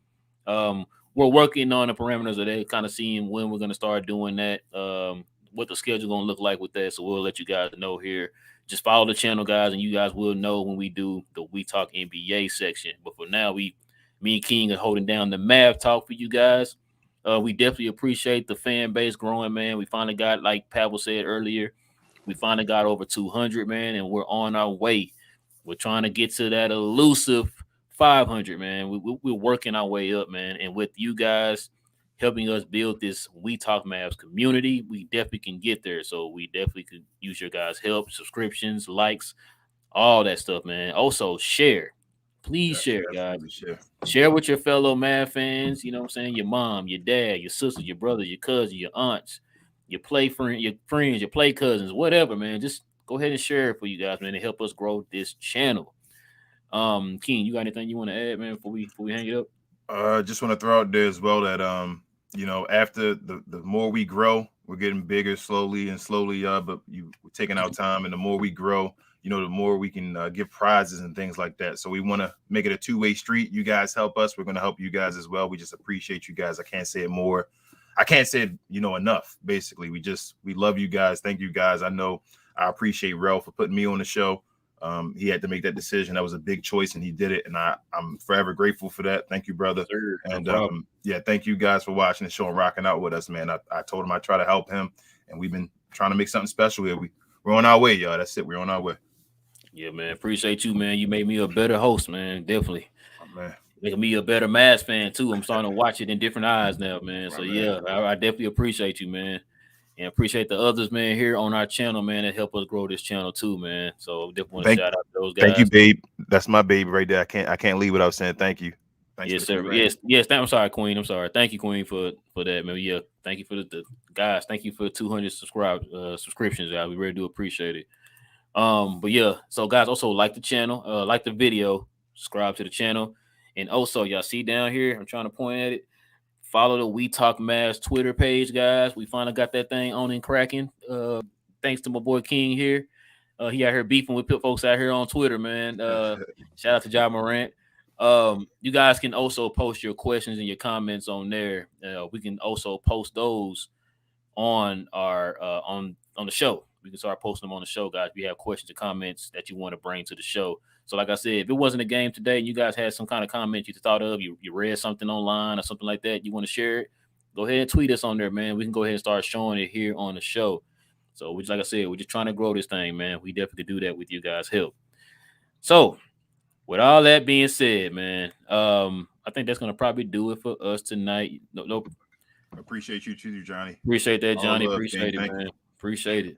We're working on the parameters of that, kind of seeing when we're going to start doing that, what the schedule going to look like with that. So we'll let you guys know here. Just follow the channel, guys, and you guys will know when we do the We Talk NBA section. But for now, me and King are holding down the Mav talk for you guys. We definitely appreciate the fan base growing, man. We finally got, like Pavel said earlier, we finally got over 200, man, and we're on our way. We're trying to get to that elusive 500, man. We're working our way up, man. And with you guys helping us build this We Talk Mavs community, we definitely can get there. So we definitely could use your guys' help, subscriptions, likes, all that stuff, man. Also, share. Please share, guys. Sure. Share with your fellow Mav fans. You know what I'm saying? Your mom, your dad, your sister, your brother, your cousin, your aunts, your friends, your play cousins, whatever, man. Just go ahead and share it for you guys, man, to help us grow this channel. King, you got anything you want to add, man, before we hang it up? Just want to throw out there as well that after the more we grow, we're getting bigger slowly and slowly. But we're taking our time, and the more we grow, the more we can give prizes and things like that. So we want to make it a two-way street. You guys help us. We're going to help you guys as well. We just appreciate you guys. I can't say it more. I can't say it, enough. Basically, we love you guys. Thank you guys. I appreciate Rel for putting me on the show. He had to make that decision. That was a big choice, and he did it. And I'm forever grateful for that. Thank you, brother. Sure, and no thank you guys for watching the show and rocking out with us, man. I told him I try to help him, and we've been trying to make something special here. We're on our way, y'all. That's it. We're on our way. Yeah, man. Appreciate you, man. You made me a better host, man. Definitely. Oh, man. Making me a better Mavs fan too. I'm starting to watch it in different eyes now, man. So Man. yeah, I definitely appreciate you, man. And appreciate the others, man, here on our channel, man, that help us grow this channel too, man. So definitely want to shout out to those guys. Thank you, babe. That's my baby right there. I can't leave without saying thank you. Thanks, yes, sir. Yes. I'm sorry, Queen. I'm sorry. Thank you, Queen, for that, man. Yeah, thank you for the guys. Thank you for 200 subscriptions, guys. We really do appreciate it. But yeah, so guys, also like the channel, like the video, subscribe to the channel, and also y'all see down here, I'm trying to point at it. Follow the We Talk Mavs Twitter page, guys. We finally got that thing on and cracking. Thanks to my boy King here. He out here beefing with folks out here on Twitter, man. Shout out to Ja Morant. You guys can also post your questions and your comments on there. We can also post those on our on the show. We can start posting them on the show, guys. If you have questions or comments that you want to bring to the show. So, like I said, if it wasn't a game today and you guys had some kind of comment you thought of, you read something online or something like that, you want to share it, go ahead and tweet us on there, man. We can go ahead and start showing it here on the show. So, like I said, we're just trying to grow this thing, man. We definitely do that with you guys' help. So, with all that being said, man, I think that's gonna probably do it for us tonight. Nope. Appreciate you too, Johnny. Appreciate that, All Johnny. love, Appreciate King. it, Thank man. you. Appreciate it.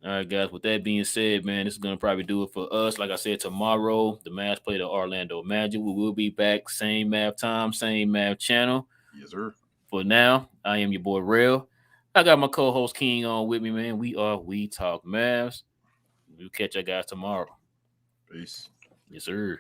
All right, guys. With that being said, man, this is gonna probably do it for us. Like I said, tomorrow the Mavs play the Orlando Magic. We will be back, same Mav time, same Mav channel. Yes, sir. For now, I am your boy Rail. I got my co-host King on with me, man. We Talk Mavs. We'll catch you guys tomorrow. Peace. Yes, sir.